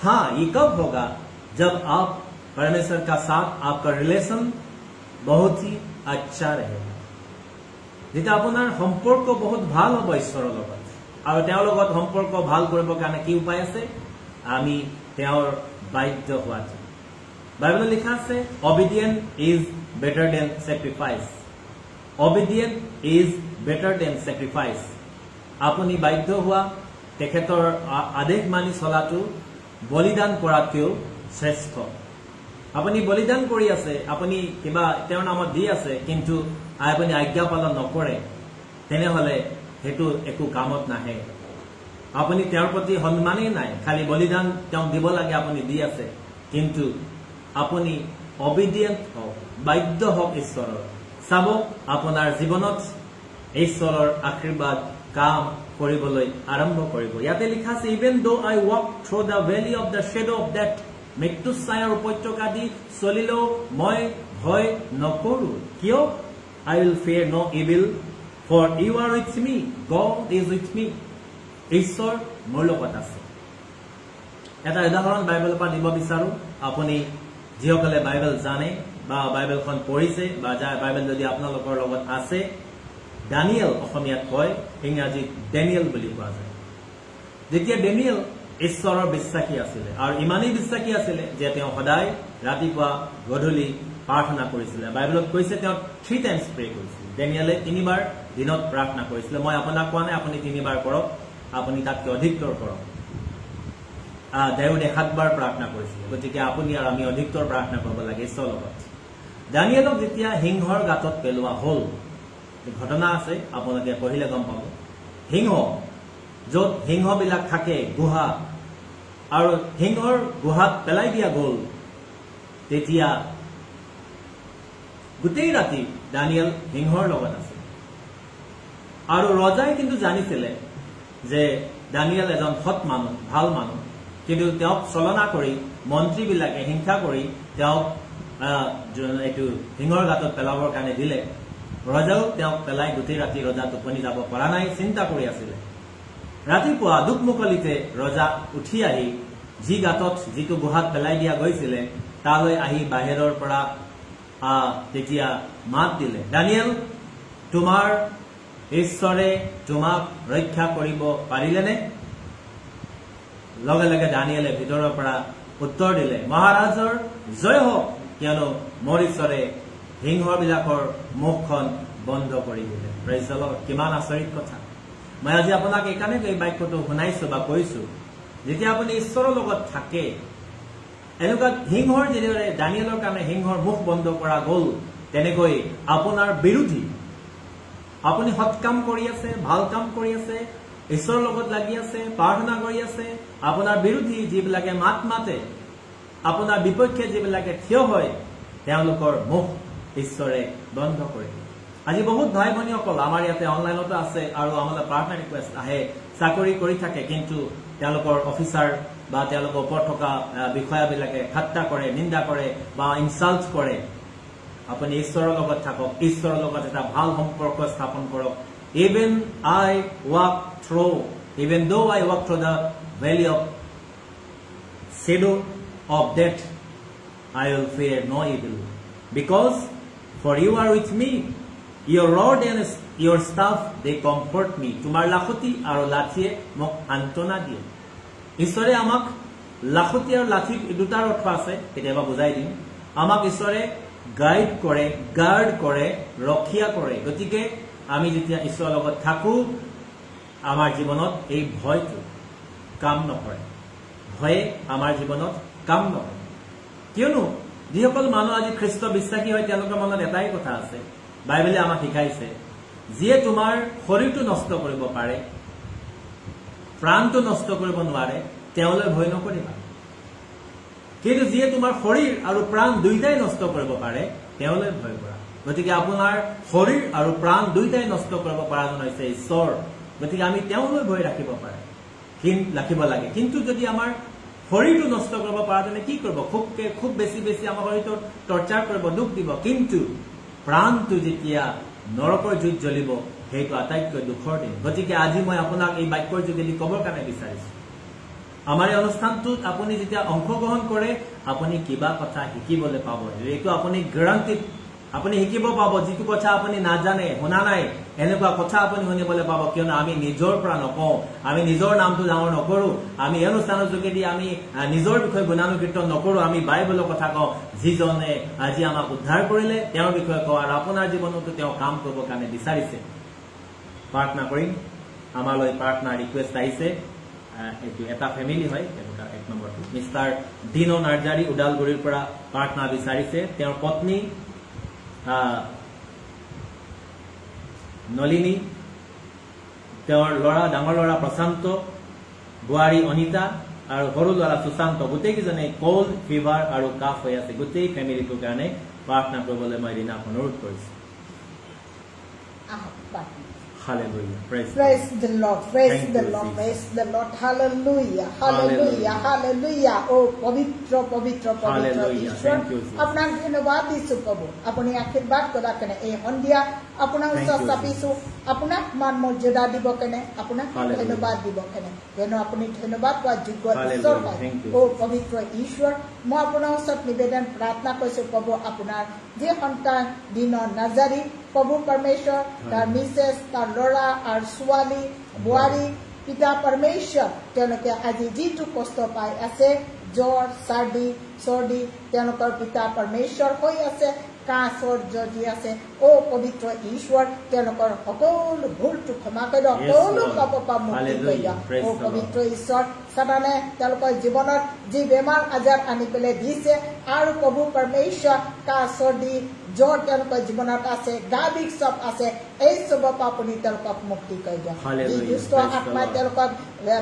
हाँ, ये कब होगा? जब आप परमेश्वर का साथ आपका रिलेशन बहुत ही अच्छा रहेगा, जेटा আপোনাৰ সম্পৰ্ক বহুত ভাল হ'ব ঈশ্বৰৰ লগত। আৰু তেওঁৰ লগত সম্পৰ্ক ভাল কৰিবৰ কাৰণে কি উপায় আছে? আমি তেওঁৰ বাধ্য হোৱাটো। বাইবেলত লিখা আছে obedient is better than sacrifice. Obedient is better than sacrifice. আপুনি বাধ্য হোৱা, তেখেতৰ আদেশ মানি চলাটো বলিদান কৰাতকৈও শ্ৰেষ্ঠ। আপুনি বলিদান কৰি আছে, আপুনি কিবা তেওঁৰ নামত দি আছে, কিন্তু আপুনি আজ্ঞা পালন নকৰে, তেনেহলে সেইটো একো কামত নাহে। আপুনি তেওঁৰ প্ৰতি সন্মানেই নাই, খালি বলিদান তেওঁক দিব লাগে আপুনি দি আছে, কিন্তু আপুনি অবিডিয়েন্ট হওক, বাধ্য হওক ঈশ্বৰৰ। চাব আপোনাৰ জীৱনত ঈশ্বৰৰ আশীৰ্বাদ কাম কৰিবলৈ আৰম্ভ কৰিব। ইয়াতে লিখা আছে even though I walk through the valley of the shadow of death, মৃত্যু ছায়াৰ উপত্যকা দি চলিলেও মই ভয় নকৰো। কিয়? I will fear no evil, for you are with me, God is with me. ঈশ্বৰ মোৰ লগত আছে। এটা উদাহৰণ বাইবেলৰ পৰা দিব বিচাৰো। আপুনি যিসকলে বাইবেল জানে বা বাইবেলখন পঢ়িছে বা বাইবেল যদি আপোনালোকৰ লগত আছে, দানিয়েল অসমীয়াত কয়, ইংৰাজীত ডেনিয়েল বুলি কোৱা যায়। যেতিয়া ডেনিয়েল ঈশ্বৰৰ বিশ্বাসী আছিলে, আৰু ইমানেই বিশ্বাসী আছিলে যে তেওঁ সদায় ৰাতিপুৱা গধূলি প্ৰাৰ্থনা কৰিছিলে। বাইবেলত কৈছে তেওঁ 3 times প্ৰে কৰিছিল। ডেনিয়েলে 3 বাৰ দিনত প্ৰাৰ্থনা কৰিছিলে। মই আপোনাক কোৱা নাই আপুনি 3 বাৰ কৰক, আপুনি তাতকৈ অধিকতৰ কৰক। দেউদে 7 বাৰ প্ৰাৰ্থনা কৰিছিলে, গতিকে আপুনি আৰু আমি অধিকতৰ প্ৰাৰ্থনা কৰিব লাগে ঈশ্বৰৰ লগত। দানিয়েলক যেতিয়া সিংহৰ গাঁতত পেলোৱা হল, ঘটনা আছে, আপোনালোকে পঢ়িলে গম পাব। সিংহ, য'ত সিংহবিলাক থাকে, গুহা, আৰু সিংহৰ গুহাত পেলাই দিয়া গল, তেতিয়া গোটেই ৰাতি দানিয়েল সিংহৰ লগত আছে। আৰু ৰজাই কিন্তু জানিছিলে যে দানিয়েল এজন সৎ মানুহ, ভাল মানুহ, কিন্তু তেওঁক চলনা কৰি মন্ত্ৰীবিলাকে হিংসা কৰি তেওঁক এইটো সিংহৰ গাঁতত পেলাবৰ কাৰণে দিলে। ৰজাও তেওঁক পেলাই গোটেই ৰাতি ৰজা টোপনি যাব পৰা নাই, চিন্তা কৰি আছিলে। ৰাতিপুৱা দুকমুকলিতে ৰজা উঠি আহি যি গাঁতত, যিটো গুহাত পেলাই দিয়া গৈছিলে, তালৈ আহি বাহিৰৰ পৰা তেতিয়া মাত দিলে, দানিয়েল, তোমাৰ ঈশ্বৰে তোমাক ৰক্ষা কৰিব পাৰিলেনে? লগে লগে দানিয়েলে ভিতৰৰ পৰা উত্তৰ দিলে, মহাৰাজৰ জয় হওক, কিয়নো মোৰ ঈশ্বৰে সিংহবিলাকৰ মুখখন বন্ধ কৰি দিলে। Praise the lord. কিমান আচৰিত কথা। মই আজি আপোনাক এইকাৰণে এই বাক্যটো শুনাইছো বা কৈছো, যেতিয়া আপুনি ঈশ্বৰৰ লগত থাকে, এনেকুৱা সিংহৰ যেনেদৰে দানিয়েলৰ কাৰণে সিংহৰ মুখ বন্ধ কৰা গল, তেনেকৈ আপোনাৰ বিৰোধী, আপুনি সৎ কাম কৰি আছে, ভাল কাম কৰি আছে, ঈশ্বৰৰ লগত লাগি আছে, প্ৰাৰ্থনা কৰি আছে, আপোনাৰ বিৰোধী যিবিলাকে মাত মাতে, আপোনাৰ বিপক্ষে যিবিলাকে থিয় হয়, তেওঁলোকৰ মুখ ঈশ্বৰে বন্ধ কৰি দিয়ে। আজি বহুত ভাই ভনীসকল আমাৰ ইয়াতে অনলাইনতো আছে, আৰু আমালৈ প্ৰাৰ্থনা ৰিকুৱেষ্ট আহে, চাকৰি কৰি থাকে, কিন্তু তেওঁলোকৰ অফিচাৰ বা তেওঁলোকৰ ওপৰত থকা বিষয়াবিলাকে ঠাট্টা কৰে, নিন্দা কৰে বা ইনচাল্ট কৰে, আপুনি ঈশ্বৰৰ লগত থাকক, ঈশ্বৰৰ লগত এটা ভাল সম্পৰ্ক স্থাপন কৰক। Even though I walk through the valley of shadow of death, I will fear no evil, because for you are with me, your rod and your staff, they comfort me. তোমাৰ লাখুটি আৰু লাঠিয়ে মোক সান্তনা দিয়ে। ঈশ্বৰে আমাক লাখুটি আৰু লাঠি দুটাৰ অৰ্থ আছে, কেতিয়াবা বুজাই দিম। আমাক ঈশ্বৰে গাইড কৰে, গাৰ্ড কৰে, ৰক্ষা কৰে। গতিকে আমি যেতিয়া ঈশ্বৰৰ লগত থাকো, আমাৰ জীৱনত এই ভয়টো কাম নকৰে, ভয়ে আমাৰ জীৱনত কাম নকৰে। কিয়নো যিসকল মানুহ আজি খ্ৰীষ্ট বিশ্বাসী হয়, তেওঁলোকৰ মনত এটাই কথা আছে, বাইবেলে আমাক শিকাইছে, যিয়ে তোমাৰ শৰীৰটো নষ্ট কৰিব পাৰে, প্ৰাণটো নষ্ট কৰিব নোৱাৰে, তেওঁলৈ ভয় নকৰিবা। কিন্তু যিয়ে তোমাৰ শৰীৰ আৰু প্ৰাণ দুইটাই নষ্ট কৰিব পাৰে, তেওঁলৈ ভয় কৰা। গতিকে আপোনাৰ শৰীৰ আৰু প্ৰাণ দুইটাই নষ্ট কৰিব পৰাজন হৈছে ঈশ্বৰ। গতিকে আমি তেওঁলৈ ভয় ৰাখিব লাগে। কিন্তু যদি আমাৰ শৰীৰটো নষ্ট কৰিব পৰাজনে কি কৰিব? খুব বেছি আমাৰ শৰীৰটো টৰ্চাৰ কৰিব, দুখ দিব। কিন্তু প্ৰাণটো যেতিয়া নৰকৰ জুইত জ্বলিব, সেইটো আটাইতকৈ দুখৰ দিন। গতিকে আজি মই আপোনাক এই বাক্যৰ যোগেদি কবৰ কাৰণে বিচাৰিছো, আমাৰ এই অনুষ্ঠানটোত আপুনি যেতিয়া অংশগ্ৰহণ কৰে, আপুনি কিবা কথা শিকিবলৈ পাব। এইটো আপুনি গ্যাৰাণ্টিড আপুনি শিকিব পাব। যিটো কথা আপুনি নাজানে, শুনা নাই, এনেকুৱা কথা আপুনি শুনিবলৈ পাব। কিয়নো আমি নিজৰ পৰা নকওঁ, আমি নিজৰ নামটো ডাঙৰ নকৰো, আমি এই অনুষ্ঠানৰ যোগেদি আমি নিজৰ বিষয়ে গুণানুকীৰ্তন নকৰো, আমি বাইবেলৰ কথা কওঁ। যিজনে আজি আমাক উদ্ধাৰ কৰিলে, তেওঁৰ বিষয়ে কওঁ, আৰু আপোনাৰ জীৱনতো তেওঁ কাম কৰিবৰ কাৰণে বিচাৰিছে। প্ৰাৰ্থনা কৰিম। আমালৈ প্ৰাৰ্থনা ৰিকুৱেষ্ট আহিছে। এইটো এটা ফেমিলি হয়, এনেকুৱা 1 নম্বৰটো মিষ্টাৰ দিনো নাৰ্জাৰী ওদালগুৰিৰ পৰা প্ৰাৰ্থনা বিচাৰিছে। তেওঁৰ পত্নী নলিনী, তেওঁৰ ডাঙৰ ল'ৰা প্ৰশান্ত, বোৱাৰী অনিতা আৰু সৰু ল'ৰা সুশান্ত, গোটেইকেইজনে কোল্ড ফিভাৰ আৰু কাফ হৈ আছে। গোটেই ফেমিলিটোৰ কাৰণে প্ৰাৰ্থনা কৰিবলৈ মই ৰীনাক অনুৰোধ কৰিছো। Hallelujah. Praise the Lord. Praise the Lord. Praise the Lord. Hallelujah. Hallelujah. Hallelujah. Oh, pavitra ঈশ্বৰ, আপোনাক ধন্যবাদ দিছো প্ৰভু। আপুনি আশীৰ্বাদ কৰা কেনে এই সন্ধিয়া আপোনাৰ ওচৰত চাপিছো, আপোনাক মান মৰ্যাদা দিব কেনে, আপোনাক ধন্যবাদ দিব কেনে, কিয়নো আপুনি ধন্যবাদ পোৱা যোগ্য ঈশ্বৰ হয়। অ পবিত্ৰ ঈশ্বৰ, মই আপোনাৰ ওচৰত নিবেদন প্ৰাৰ্থনা কৰিছো প্ৰভু, আপোনাৰ যি সন্তান দিনো নাৰ্জাৰী, প্ৰভু পৰমেশ্বৰ, তাৰ মিছেছ, তাৰ ল'ৰা আৰু ছোৱালী, বোৱাৰী, পিতা পৰমেশ্বৰ, তেওঁলোকে আজি যিটো কষ্ট পাই আছে, জ্বৰ, চৰ্দি, তেওঁলোকৰ পিতা পৰমেশ্বৰ হৈ আছে, কাঁচৰ জ্বলি আছে। অ পবিত্ৰ ঈশ্বৰ, তেওঁলোকৰ সকলো ভুলটো ক্ষমা কৰি দিয়ক, সকলো পাপৰ পৰা মুক্তি কৰি দিয়ক। অ পবিত্ৰ ঈশ্বৰ, সাধাৰণে তেওঁলোকৰ জীৱনত যি বেমাৰ আজাৰ আনি পেলাই দিছে, আৰু প্ৰভু পৰমেশ্বৰ, কাঁহ চৰ্দি জ্বৰ তেওঁলোকৰ জীৱনত আছে, গা বিষ চব আছে, এই চবৰ পৰা আপুনি তেওঁলোকক মুক্তি কৰি দিয়ক। যি দুষ্ট আত্মাই তেওঁলোকক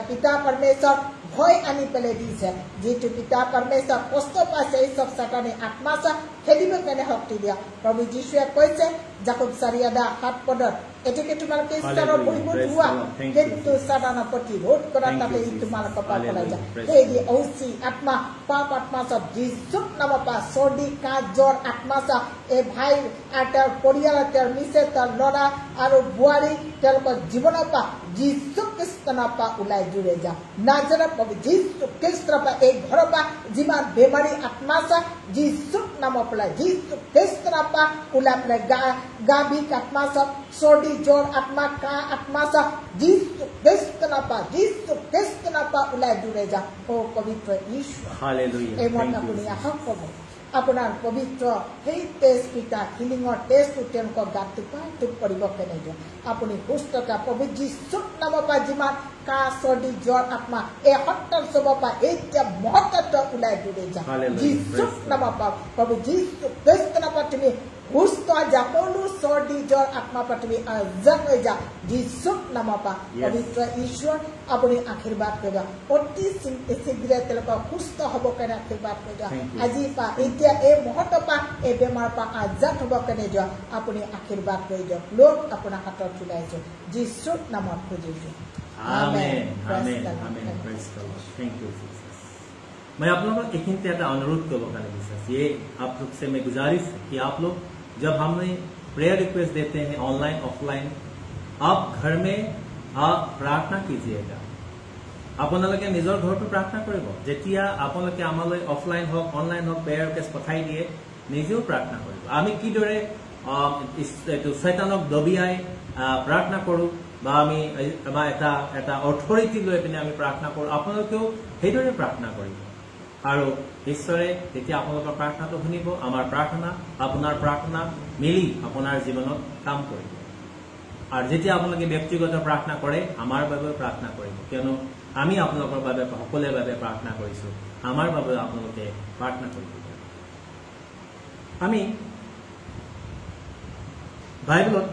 পিতা পৰমেশ্বৰ ভয় আনি পেলাই দিছে, যিটো পিতা পৰমেশ্বৰ কষ্ট পাইছে, এই চব সাতানী আত্মা খেলিব কাৰণে শক্তি দিয়া। প্ৰভু যীশুৱে কৈছে জাকব 4:7 এটিকে তোমালোকে ঈশ্বৰৰ ভৰিবোৰ ধোৱা, কিন্তু সাতানৰ প্ৰতিৰোধ কৰা, তাতে তোমালোকৰ পৰা পলাই যায়। সেই ঔচি আত্মা, পাপ আত্মা চব যীশুৰ নামৰ পৰা, চৰ্দি, কাঁহ, জ্বৰ আত্মা চব এই ভাই আৰু তেওঁৰ পৰিয়াল, তেওঁৰ মিছেছ, তেওঁৰ ল'ৰা আৰু বোৱাৰী, তেওঁলোকৰ জীৱনৰ পৰা যীশু খ্ৰীষ্টৰ পৰা ওলাই জুৰে যা। নাজাৰে প্ৰভু যীশু খ্ৰীষ্টৰ পৰা এই ঘৰৰ পৰা যিমান বেমাৰী আত্মা আছে, যীশুৰ নামৰ পৰা, যীশু খ্ৰীষ্টৰ পৰা ওলাই পেলাই গা বিষ আত্মা চব, চৰ্দি জ্বৰ আত্মা, কাঁহ আত্মা চব, যীশু খ্ৰীষ্টৰ পৰা ওলাই জুৰে যা। অ পবিত্ৰ ঈশ্বৰ, এই মত আপুনি আহক প্ৰভু, আপোনাৰ পবিত্ৰ সেই টেষ্ট পিতা হিলিঙৰ টেষ্টটো তেওঁলোকৰ গাত টোপ কৰিব কেনে দিয়ক। আপুনি সুস্থতা প্ৰভু যীশুৰ নামৰ পৰা যিমান কাঁহ চৰ্দি জ্বৰ আত্মা এই সত্তৰ চবৰ পৰা এতিয়া মহত্ব ওলাই দূৰে যা। যীশুৰ নামৰ পৰা প্ৰভু যীশু খ্ৰীষ্টৰ পৰা তুমি সুস্থ যা, সকলো চৰ্দি জ্বৰ আত্মা পৰা তুমি আজাদ হৈ যা, যীশুৰ নামৰ পৰা। পবিত্ৰ ঈশ্বৰ, আপুনি আশীৰ্বাদ কৰিব, অতি শীঘ্ৰে তেওঁলোকক সুস্থ হ'ব কাৰণে আশীৰ্বাদ কৰিব। আজিৰ পৰা এতিয়া এই মুহূৰ্তৰ পৰা এই বেমাৰৰ পৰা আজাদ হ'ব কাৰণে দিয়ক, আপুনি আশীৰ্বাদ কৰি দিয়ক। লোক আপোনাৰ হাতত চলাইছো, যীশুৰ নামত খুজিছো। Amen. Amen. Amen. Praise the Lord. Thank you, Jesus. मैं आप लोगों को एक अनुरोध करने विचार ये आप लोग से मैं गुजारिश कि आप लोग जब हमें प्रेयर रिक्वेस्ट देते हैं ऑनलाइन ऑफलाइन, आप घर में आप प्रार्थना कीजिएगा। আপোনালোকে নিজৰ ঘৰটো প্ৰাৰ্থনা কৰিব। যেতিয়া আপোনালোকে আমালৈ অফলাইন হওক অনলাইন হওক প্ৰেয়াৰ ৰিকুৱেষ্ট পঠাই দিয়ে, নিজেও প্ৰাৰ্থনা কৰিব। আমি কিদৰে শয়তানক দবিয়াই প্ৰাৰ্থনা কৰো বা আমি এটা অথৰিটি লৈ পিনে আমি প্ৰাৰ্থনা কৰো, আপোনালোকেও সেইদৰে প্ৰাৰ্থনা কৰিব। আৰু ঈশ্বৰে তেতিয়া আপোনালোকৰ প্ৰাৰ্থনাটো শুনিব। আমাৰ প্ৰাৰ্থনা আপোনাৰ প্ৰাৰ্থনা মিলি আপোনাৰ জীৱনত কাম কৰিব। আৰু যেতিয়া আপোনালোকে ব্যক্তিগত প্ৰাৰ্থনা কৰে, আমাৰ বাবে প্ৰাৰ্থনা কৰিব, কিয়নো আমি আপোনালোকৰ বাবে সকলোৰে বাবে প্ৰাৰ্থনা কৰিছো। আমাৰ বাবে আপোনালোকে প্ৰাৰ্থনা কৰিব। আমি বাইবেলত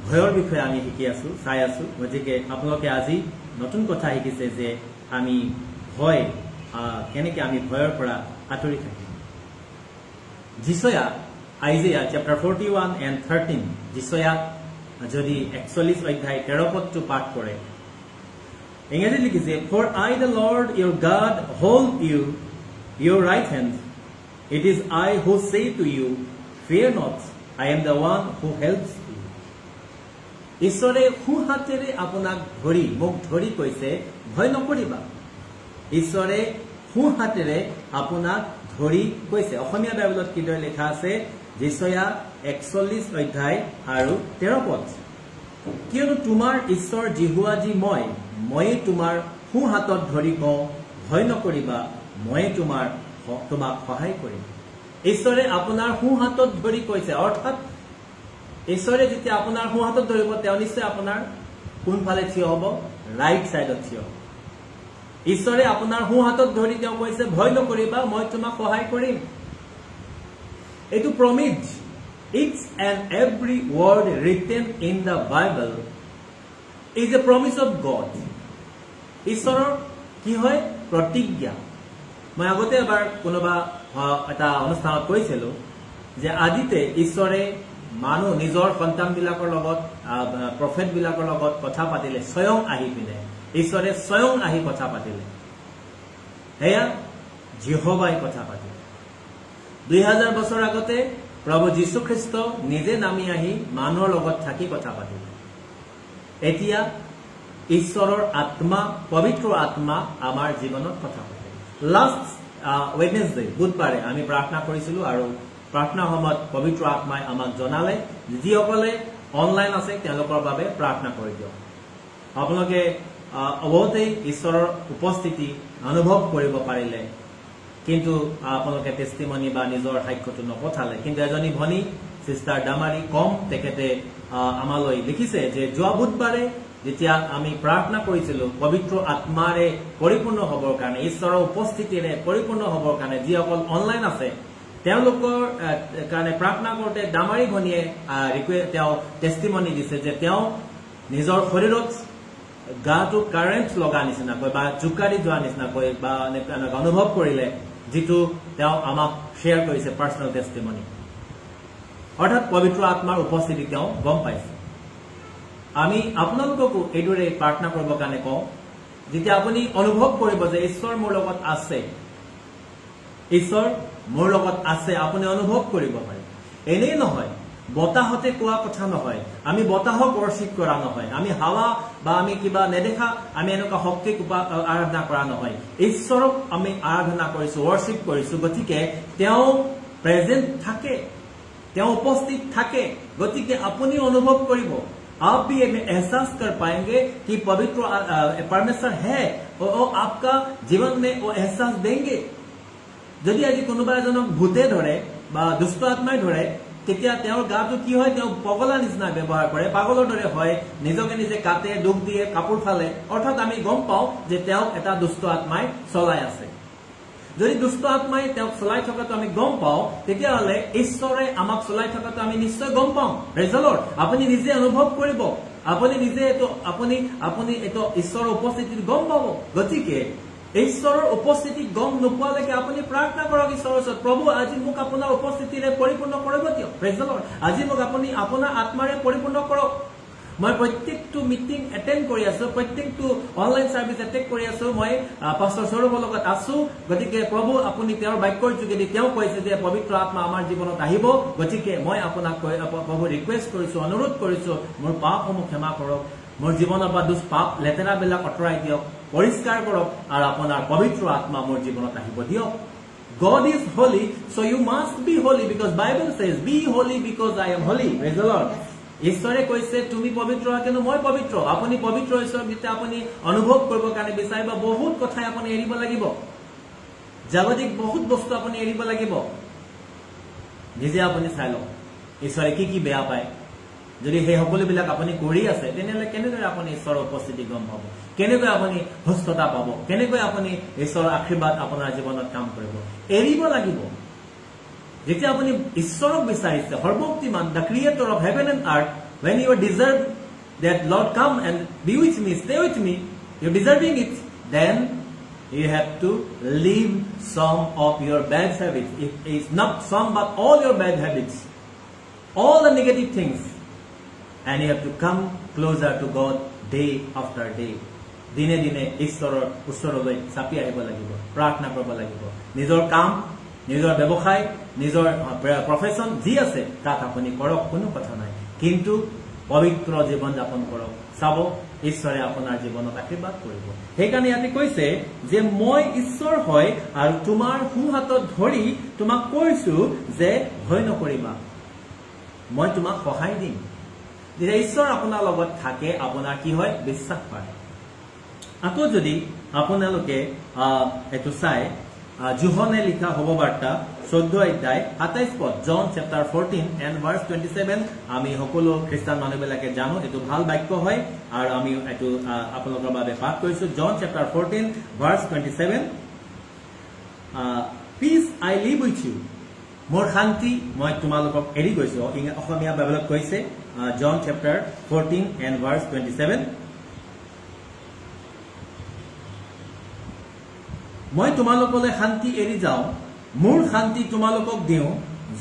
ভয়ৰ বিষয়ে আমি শিকি আছো, চাই আছো। গতিকে আপোনালোকে আজি নতুন কথা শিকিছে যে আমি ভয় কেনেকে আমি ভয়ৰ পৰা আঁতৰি থাকিম। যিছয়া আইজেয়া চেপ্টাৰ 41 and 13 যিছয়া যদি 41 অধ্যায় 13 পদটো পাঠ কৰে, ইংৰাজীত লিখিছে, For I the Lord your God hold you your right hand. It is I who say to you, Fear not, I am the one who helps you. ঈশ্বৰে সোঁহাতেৰে আপোনাক ধৰি মোক ধৰি কৈছে ভয় নকৰিবা। ঈশ্বৰে সোঁহাতেৰে আপোনাক ধৰি কৈছে। অসমীয়া বাইবেলত কিদৰে লিখা আছে? যিছয়া 41 অধ্যায় আৰু 13 পদ। কিয়নো তোমাৰ ঈশ্বৰ জিহুৱা যি ময়ে তোমাৰ সোঁহাতত ধৰি কওঁ, ভয় নকৰিবা, ময়ে তোমাক সহায় কৰিম। ঈশ্বৰে আপোনাৰ সোঁহাতত ধৰি কৈছে, অৰ্থাৎ ঈশ্বৰে যেতিয়া আপোনাৰ সোঁহাতত ধৰিব, তেওঁ নিশ্চয় আপোনাৰ কোনফালে থিয় হ'ব? ৰাইট চাইডত থিয় হ'ব। ঈশ্বৰে আপোনাৰ সোঁহাতত ধৰি তেওঁ কৈছে, ভয় নকৰিবা, মই তোমাক সহায় কৰিম। এইটো Promise. Each and every word written in the Bible is a promise of God. ঈশ্বৰৰ কি হয়? প্ৰতিজ্ঞা। মই আগতে এবাৰ কোনোবা এটা অনুষ্ঠানত কৈছিলো যে আদিতে ঈশ্বৰে মানুহ নিজৰ সন্তানবিলাকৰ লগত প্ৰফেট বিলাকৰ লগত কথা পাতিলে, স্বয়ং আহি পিনে ঈশ্বৰে স্বয়ং আহি কথা পাতিলে। সেয়া জিহোৱাই কথা পাতিলে। 2000 বছৰ আগতে প্ৰভু যীশুখ্ৰীষ্ট নিজে নামি আহি মানুহৰ লগত থাকি কথা পাতিলে। এতিয়া ঈশ্বৰৰ আত্মা, পবিত্ৰ আত্মা আমাৰ জীৱনত কথা পাতে। লাষ্ট ৱেডনেছডে বুধবাৰে আমি প্ৰাৰ্থনা কৰিছিলো আৰু প্ৰাৰ্থনাৰ সময়ত পবিত্ৰ আত্মাই আমাক জনালে যিসকলে অনলাইন আছে তেওঁলোকৰ বাবে প্ৰাৰ্থনা কৰি দিয়ক। আপোনালোকে অৱতেই ঈশ্বৰৰ উপস্থিতি অনুভৱ কৰিব পাৰিলে, কিন্তু আপোনালোকে টেষ্টিমনি বা নিজৰ সাক্ষ্যটো নপঠালে। কিন্তু এজনী ভনী চিষ্টাৰ ডামাৰী কম, তেখেতে আমালৈ লিখিছে যে যোৱা বুধবাৰে যেতিয়া আমি প্ৰাৰ্থনা কৰিছিলো পবিত্ৰ আত্মাৰে পৰিপূৰ্ণ হবৰ কাৰণে, ঈশ্বৰৰ উপস্থিতিৰে পৰিপূৰ্ণ হবৰ কাৰণে যিসকল অনলাইন আছে তেওঁলোকৰ কাৰণে প্ৰাৰ্থনা কৰোঁতে ডামাৰী ভনীয়ে তেওঁ টেষ্টিমনি দিছে যে তেওঁ নিজৰ শৰীৰত গাটো কাৰেণ্ট লগা নিচিনাকৈ বা জোকাৰি যোৱা নিচিনাকৈ বা অনুভৱ কৰিলে, যিটো তেওঁ আমাক শ্বেয়াৰ কৰিছে পাৰ্চনেল টেষ্টিমনি। অৰ্থাৎ পবিত্ৰ আত্মাৰ উপস্থিতি তেওঁ গম পাইছে। আমি আপোনালোককো এইদৰে প্ৰাৰ্থনা কৰিবৰ কাৰণে কওঁ, যেতিয়া আপুনি অনুভৱ কৰিব যে ঈশ্বৰ মোৰ লগত আছে, ঈশ্বৰ মোৰ লগত আছে, আপুনি অনুভৱ কৰিব পাৰে। এনেই নহয়, বতাহতে কোৱা কথা নহয়, আমি বতাহক ৱৰ্শ্বিপ কৰা নহয়, আমি হাৱা বা আমি কিবা নেদেখা আমি এনেকুৱা শক্তিক আৰাধনা কৰা নহয়, ঈশ্বৰক আমি আৰাধনা কৰিছো, ৱৰ্শ্বিপ কৰিছো। গতিকে তেওঁ প্ৰেজেন্ট থাকে, তেওঁ উপস্থিত থাকে। গতিকে আপুনি অনুভৱ কৰিব, आप भी एहसास कर पाएंगे कि पवित्र परमेश्वर है और आपका जीवन में वो एहसास देंगे। যদি আজি কোনোবা এজনক ভূতে ধৰে বা দুষ্ট আত্মাই ধৰে, তেতিয়া তেওঁৰ গাটো কি হয়? তেওঁ পগলা নিচিনা ব্যৱহাৰ কৰে, পাগলৰ দৰে হয়, নিজকে নিজে কাটে, দুখ দিয়ে, কাপোৰ ফালে। অৰ্থাৎ আমি গম পাওঁ যে তেওঁক এটা দুষ্ট আত্মাই চলাই আছে। যদি দুষ্ট আত্মাই তেওঁক চলাই থকাটো আমি গম পাওঁ, তেতিয়াহ'লে ঈশ্বৰে আমাক চলাই থকাটো আমি নিশ্চয় গম পাওঁ। Praise the lord. আপুনি নিজে অনুভৱ কৰিব, আপুনি নিজে আপুনি এইটো ঈশ্বৰৰ উপস্থিতিত গম পাব। গতিকে ঈশ্বৰৰ উপস্থিতি গম নোপোৱালৈকে আপুনি প্ৰাৰ্থনা কৰক ঈশ্বৰৰ ওচৰত, প্ৰভু আজি মোক আপোনাৰ উপস্থিতিৰে পৰিপূৰ্ণ কৰিব দিয়ক। Praise the lord. আজি মোক আপুনি আপোনাৰ আত্মাৰে পৰিপূৰ্ণ কৰক। मैं प्रत्येकটো मीटिंग एटेंड কৰি আছো प्रत्येकটো অনলাइन সাৰ্ভিস এটেক কৰি আছো মই পাস্टर সৌৰভৰ লগত আছো গতিকে প্ৰভু আপুনি তেওঁৰ বাক্যৰ যোগেদি তেওঁ কৈছে যে পবিত্ৰ আত্মা আমাৰ জীৱনত আহিব গতিকে মই আপোনাক প্ৰভু ৰিকুৱেষ্ট কৰিছো অনুৰোধ কৰিছো মোৰ পাপসমূহ ক্ষমা কৰক মোৰ জীৱনৰ পৰা দুষ্ট পাপ লেতেৰাবিলাক আঁতৰাই দিয়ক পৰিষ্কাৰ কৰক আৰু আপোনাৰ পবিত্ৰ আত্মা মোৰ জীৱনত আহিব দিয়ক God is holy, so you must be holy because Bible says, be holy because I am holy. Praise the Lord. ঈশ্বৰে কৈছে তুমি পবিত্ৰ কিন্তু মই পবিত্ৰ আপুনি পবিত্ৰ ঈশ্বৰ যেতিয়া আপুনি অনুভৱ কৰিব কাৰণে বিচাৰিব বহুত কথা আপুনি এৰিব লাগিব জাগতিক বহুত বস্তু আপুনি এৰিব লাগিব নিজে আপুনি চাই লওক ঈশ্বৰে কি বেয়া পায় যদি সেই সকলোবিলাক আপুনি কৰি আছে তেনেহলে কেনেকৈ আপুনি ঈশ্বৰৰ উপস্থিতি গম পাব কেনেকৈ আপুনি হস্ততা পাব কেনেকৈ আপুনি ঈশ্বৰৰ আশীৰ্বাদ আপোনাৰ জীৱনত কাম কৰিব এৰিব লাগিব যেতিয়া আপুনি ঈশ্বৰক বিচাৰিছে সৰ্বশক্তিমান the creator of heaven and earth when you deserve that Lord come and be with me stay with me you're deserving it then you have to leave some of your bad habits it is not some but all your bad habits all the negative things and you have to come closer to God day after day দিনে দিনে ঈশ্বৰৰ ওচৰলৈ চাপি আহিব লাগিব প্ৰাৰ্থনা কৰিব লাগিব নিজৰ কাম নিজৰ ব্যৱসায় নিজৰ প্ৰফেশন যি আছে তাত আপুনি কৰক কোনো কথা নাই কিন্তু পবিত্ৰ জীৱন যাপন কৰক চাব ঈশ্বৰে আপোনাৰ জীৱনত আশীৰ্বাদ কৰিব সেইকাৰণে ইয়াতে কৈছে যে মই ঈশ্বৰ হয় আৰু তোমাৰ সোঁহাতত ধৰি তোমাক কৈছো যে ভয় নকৰিবা মই তোমাক সহায় দিম যেতিয়া ঈশ্বৰ আপোনাৰ লগত থাকে আপোনাৰ কি হয় বিশ্বাস পায় আকৌ যদি আপোনালোকে এটো চাই যোহনে লিখা হববাৰ্তা 14 অধ্যায় 27 পদ জন চ্যাপ্টাৰ 14 এন্ড ভাৰ্স 27 আমি সকলো খ্ৰীষ্টান মানুহবিলাকে জানো এটো ভাল বাক্য হয় আৰু আমি এটো আপোনালোকৰ বাবে পাঠ কৰিছো John chapter 14 verse 27 peace I leave with you মোৰ শান্তি মই তোমালোকক এৰি গৈছো অসমীয়া বাইবেলত কৈছে জন চ্যাপ্টাৰ 14 এন্ড ভাৰ্স 27 মই তোমালোকলৈ শান্তি এৰি যাও মোৰ শান্তি তোমালোকক দিও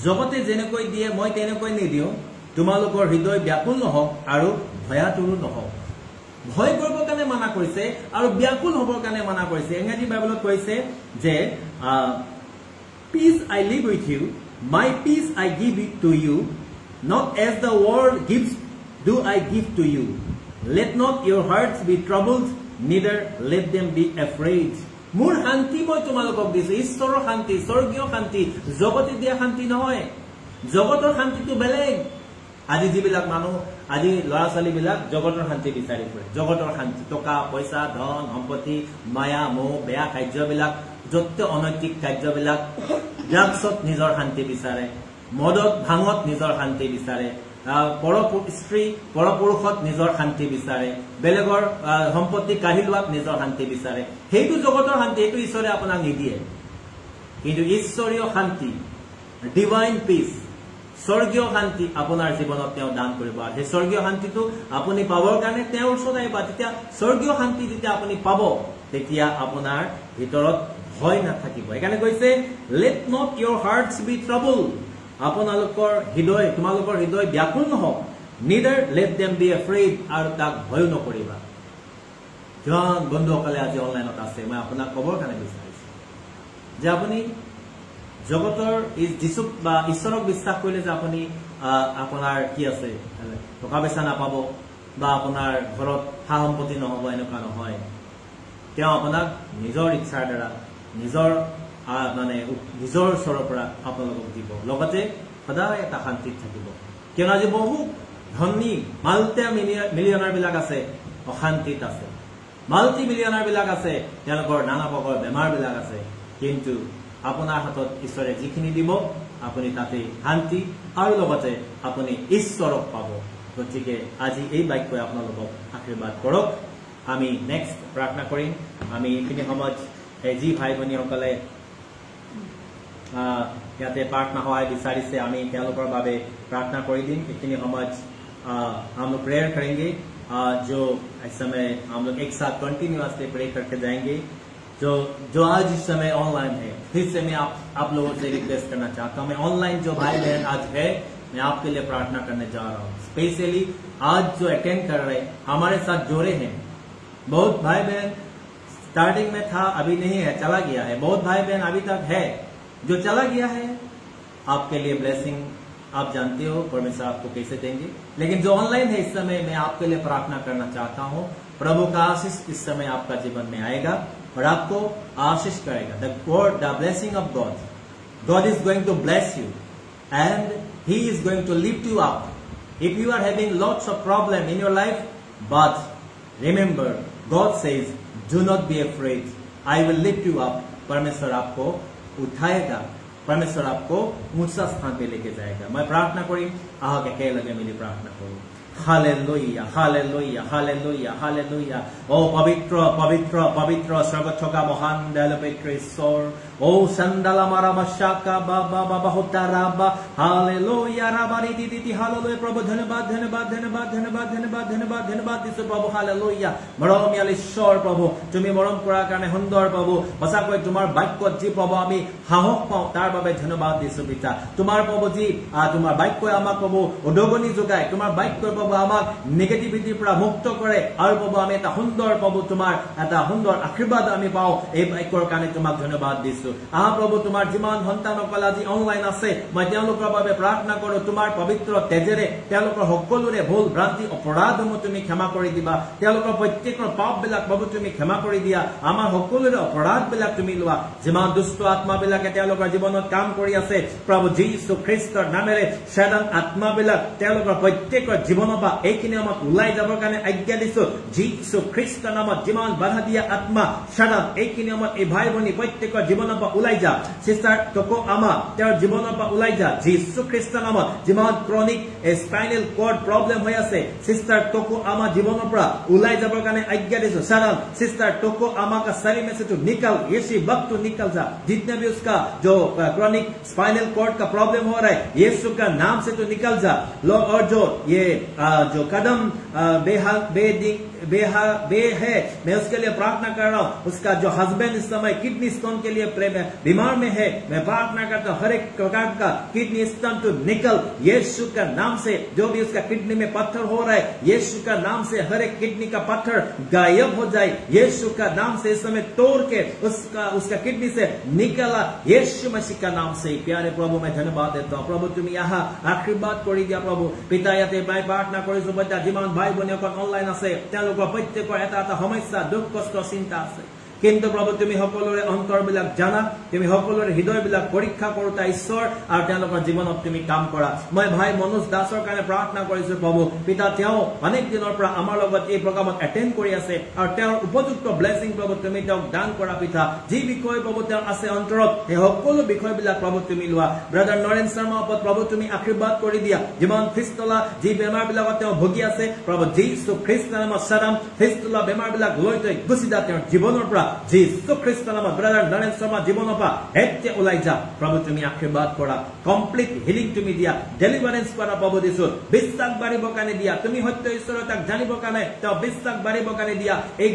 জগতে যেনেকৈ দিয়ে মই তেনেকৈ নিদিও তোমালোকৰ হৃদয় ব্যাকুল নহওক আৰু ভয়াতুৰ নহওক ভয় কৰিবৰ কাৰণে মানা কৰিছে আৰু ব্যাকুল হ'বৰ কাৰণে মানা কৰিছে ইংৰাজী বাইবেলত কৈছে যে peace I live with you my peace I give it to you not as the world gives do I give to you let not your hearts be troubled neither let them be afraid মোৰ শান্তি মই তোমালোকক দিছো ঈশ্বৰৰ শান্তি স্বৰ্গীয় শান্তি জগতে দিয়া শান্তি নহয় জগতৰ শান্তিটো বেলেগ আজি যিবিলাক মানুহ আজি লৰা ছোৱালী বিলাক জগতৰ শান্তি বিচাৰি ফুৰে জগতৰ শান্তি টকা পইচা ধন সম্পত্তি মায়া মোহ বেয়া কাৰ্যবিলাক যত অনৈতিক কাৰ্যবিলাক ড্ৰাগছত নিজৰ শান্তি বিচাৰে মদত ভাঙত নিজৰ শান্তি বিচাৰে স্ত্ৰী পৰপুৰুষত নিজৰ শান্তি বিচাৰে বেলেগৰ সম্পত্তি কাঢ়ি লোৱাত নিজৰ শান্তি বিচাৰে সেইটো জগতৰ শান্তি এইটো ঈশ্বৰে আপোনাক নিদিয়ে কিন্তু ঈশ্বৰীয় শান্তি ডিভাইন পিচ স্বৰ্গীয় শান্তি আপোনাৰ জীৱনত তেওঁ দান কৰিব আৰু সেই স্বৰ্গীয় শান্তিটো আপুনি পাবৰ কাৰণে তেওঁৰ ওচৰত আহিব তেতিয়া স্বৰ্গীয় শান্তি যেতিয়া আপুনি পাব তেতিয়া আপোনাৰ ভিতৰত ভয় নাথাকিব সেইকাৰণে কৈছে let not your hearts be troubled আপোনালোকৰ হৃদয় তোমালোকৰ হৃদয় ব্যাকুল নহওক neither let them be afraid আৰু তাক ভয় নকৰিবা জন বন্ধুসকলে আজি অনলাইনত আছে মই আপোনাক কবৰ কাৰণে বিচাৰিছো যে আপুনি জগতৰ যিচুক বা ঈশ্বৰক বিশ্বাস কৰিলে যে আপুনি আপোনাৰ কি আছে টকা পইচা নাপাব বা আপোনাৰ ঘৰত সা সম্পত্তি নহব এনেকুৱা নহয় তেওঁ আপোনাক নিজৰ ইচ্ছাৰ দ্বাৰা নিজৰ মানে নিজৰ ওচৰৰ পৰা আপোনালোকক দিব লগতে সদায় এটা শান্তিত থাকিব কিয়নো আজি বহু ধনী মাল্টি মিলিয়নাৰ বিলাক আছে অশান্তিত আছে মাল্টি মিলিয়নাৰ বিলাক আছে তেওঁলোকৰ নানা প্ৰকাৰৰ বেমাৰ বিলাক আছে কিন্তু আপোনাৰ হাতত ঈশ্বৰে যিখিনি দিব আপুনি তাতে শান্তি আৰু লগতে আপুনি ঈশ্বৰক পাব গতিকে আজি এই বাক্যই আপোনালোকক আশীৰ্বাদ কৰক আমি নেক্সট প্ৰাৰ্থনা কৰিম আমি এইখিনি সময়ত যি ভাই ভনীসকলে ইয়াতে प्रार्थना सहाय বিচাৰিছে আমি তেওঁলোকৰ বাবে प्रार्थना কৰি দিম इतनी সময়ত हम लोग प्रेयर करेंगे जो इस समय हम लोग एक साथ कंटिन्यूअसली प्रे करके जाएंगे जो आज इस समय ऑनलाइन है फिर से मैं आप लोगों से रिक्वेस्ट करना चाहता हूं मैं ऑनलाइन जो भाई बहन आज है मैं आपके लिए प्रार्थना करने जा रहा हूँ। स्पेशली आज जो अटेंड कर रहे हमारे साथ जोड़े हैं, बहुत भाई बहन स्टार्टिंग में था, अभी नहीं है, चला गया है। बहुत भाई बहन अभी तक है, जो चला गया है आपके लिए ब्लेसिंग आप जानते हो परमेश्वर आपको कैसे देंगे। लेकिन जो ऑनलाइन है इस समय मैं आपके लिए प्रार्थना करना चाहता हूँ, प्रभु का आशीष इस समय आपका जीवन में आएगा और आपको आशीष करेगा। The blessing of God is going to bless you and he is going to lift you up. If you are having lots of problem in your life, but remember God says do not be afraid, I will lift you up. परमेश्वर आपको उठाएगा, परमेश्वर आपको ऊंचा स्थान पे लेके जाएगा। मैं प्रार्थना करी, आगे कह लगे मेरी प्रार्थना करूं। Hallelujah, hallelujah, hallelujah, hallelujah. ओ पवित्र पवित्र पवित्र सर्वथका महान दयालु पवित्र ईश्वर, ओ संदला मारा मशाका बाबा बाबा होताराबा, हालेलुया राबारी दीदी, हालेलुया प्रभु, धन्यवाद धन्यवाद धन्यवाद धन्यवाद धन्यवाद धन्यवाद धन्यवाद दिसो प्रभु। हालेलुया মৰমীয়াল ঈশ্বৰ প্ৰভু, তুমি মৰম কৰাৰ কাৰণে সুন্দৰ প্ৰভু, সঁচাকৈ তোমাৰ বাক্যত যি প্ৰভু আমি সাহস পাওঁ তাৰ বাবে ধন্যবাদ দিছো পিতা। তোমাৰ প্ৰভু যি তোমাৰ বাক্যই আমাক প্ৰভু উদগনি যোগায়, তোমাৰ বাক্যই প্ৰভু আমাক নেগেটিভিটিৰ পৰা মুক্ত কৰে আৰু প্ৰভু আমি এটা সুন্দৰ প্ৰভু তোমাৰ এটা সুন্দৰ আশীৰ্বাদ আমি পাওঁ। এই বাক্যৰ কাৰণে তোমাক ধন্যবাদ দিছো। প্ৰভু তোমাৰ যিমান সন্তানসকল আজি অনলাইন আছে, মই তেওঁলোকৰ বাবে প্ৰাৰ্থনা কৰো, তোমাৰ পবিত্ৰ তেজেৰে তেওঁলোকৰ সকলোৰে ভুল ভ্ৰান্তি অপৰাধসমূহ তুমি ক্ষমা কৰি দিবা। তেওঁলোকৰ প্ৰত্যেকৰ পাপবিলাক প্ৰভু তুমি ক্ষমা কৰি দিয়া। আমাৰ সকলোৰে অপৰাধবিলাক তুমি লোৱা। যিমান দুষ্ট আত্মাবিলাকে তেওঁলোকৰ জীৱনত কাম কৰি আছে, প্ৰভু যীশু খ্ৰীষ্টৰ নামেৰে সাধাৰণ আত্মাবিলাক তেওঁলোকৰ প্ৰত্যেকৰ জীৱনৰ পৰা এইখিনি আমাক ওলাই যাবৰ কাৰণে আজ্ঞা দিছো। যীশু খ্ৰীষ্টৰ নামত যিমান বাধা দিয়া আত্মা সাধাৰণ এইখিনি আমাক এই ভাই ভনী প্ৰত্যেকৰ জীৱনৰ পৰা ওলাই যা। চিষ্টাৰ টকো আমা তেওঁৰ জীৱনৰ পৰা ওলাই যা যীশু খ্ৰীষ্টৰ নামত। যিমান ক্ৰনিক স্পাইনেল কৰ্ড প্ৰব্লেম হৈ আছে, চিষ্টাৰ টকো আমা জীৱনৰ পৰা ওলাই যাবৰ কাৰণে आज्ञा दीजिए। सलाम सिस्टर टोको आमा का शरीर में से तो निकल, यीशु वक्त तो निकल जा। जितने भी उसका जो क्रॉनिक स्पाइनल कॉर्ड का प्रॉब्लम हो रहा है, यीशु का नाम से तो निकल जा लोग। और जो ये जो कदम बे है, मैं उसके लिए प्रार्थना कर रहा हूँ। उसका जो हस्बैंड इस समय किडनी स्टोन के लिए बीमार में है, मैं प्रार्थना करता हूँ हर एक प्रकार का किडनी स्टोन तो निकल यीशु का नाम से। जो भी उसका किडनी में पत्थर हो रहा है, यीशु का नाम से हर एक किडनी का पत्थर गायब हो जाए। यीशु का नाम से इस समय तोड़ के उसका किडनी से निकला यीशु मसीह का नाम से। प्यारे प्रभु मैं धन्यवाद देता हूँ। प्रभु तुम यहाँ आशीर्वाद कर दिया प्रभु। पिता याते मैं प्रार्थना करिছো बच्चा जिमान भाई भনীসকল অনলাইন আছে, তেওঁলোকৰ প্ৰত্যেকৰ এটা এটা সমস্যা দুখ কষ্ট চিন্তা আছে, কিন্তু প্ৰভু তুমি সকলোৰে অন্তৰবিলাক জানা, তুমি সকলোৰে হৃদয়বিলাক পৰীক্ষা কৰোতা ঈশ্বৰ, আৰু তেওঁলোকৰ জীৱনত তুমি কাম কৰা। মই ভাই মনোজ দাসৰ কাৰণে প্ৰাৰ্থনা কৰিছো প্ৰভু। পিতা তেওঁ অনেক দিনৰ পৰা আমাৰ লগত এই প্ৰগ্ৰামত এটেণ্ড কৰি আছে, আৰু তেওঁৰ উপযুক্ত ব্লেছিং প্ৰভু তুমি তেওঁক দান কৰা পিতা। যি বিষয় প্ৰভু তেওঁৰ আছে অন্তৰত, সেই সকলো বিষয়বিলাক প্ৰভু তুমি লোৱা। ব্ৰাদাৰ নৰেন শৰ্মাৰ ওপৰত প্ৰভু তুমি আশীৰ্বাদ কৰি দিয়া। যিমান ফিষ্টলা যি বেমাৰবিলাকত তেওঁ ভুগি আছে, প্ৰভু যীশু খ্ৰীষ্টৰ নামত সাৰাম ফিষ্টলা বেমাৰবিলাক লৈ তই গুচি যা তেওঁৰ জীৱনৰ পৰা। যীশু খ্ৰীষ্টৰ নামত ব্ৰাদাৰ নৰেন শৰ্মা জীৱনৰ পৰা এতিয়া ওলাই যা প্ৰভু। তুমি আশীৰ্বাদ কৰা, কমপ্লিট হিলিং তুমি দিয়া, ডেলিভাৰেন্স কৰা প্ৰভু দিছো। বিশ্বাস বাঢ়িবৰ কাৰণে দিয়া, তুমি সত্য ঈশ্বৰৰ তাক জানিবৰ কাৰণে তেওঁ বিশ্বাস বাঢ়িবৰ কাৰণে দিয়া। এই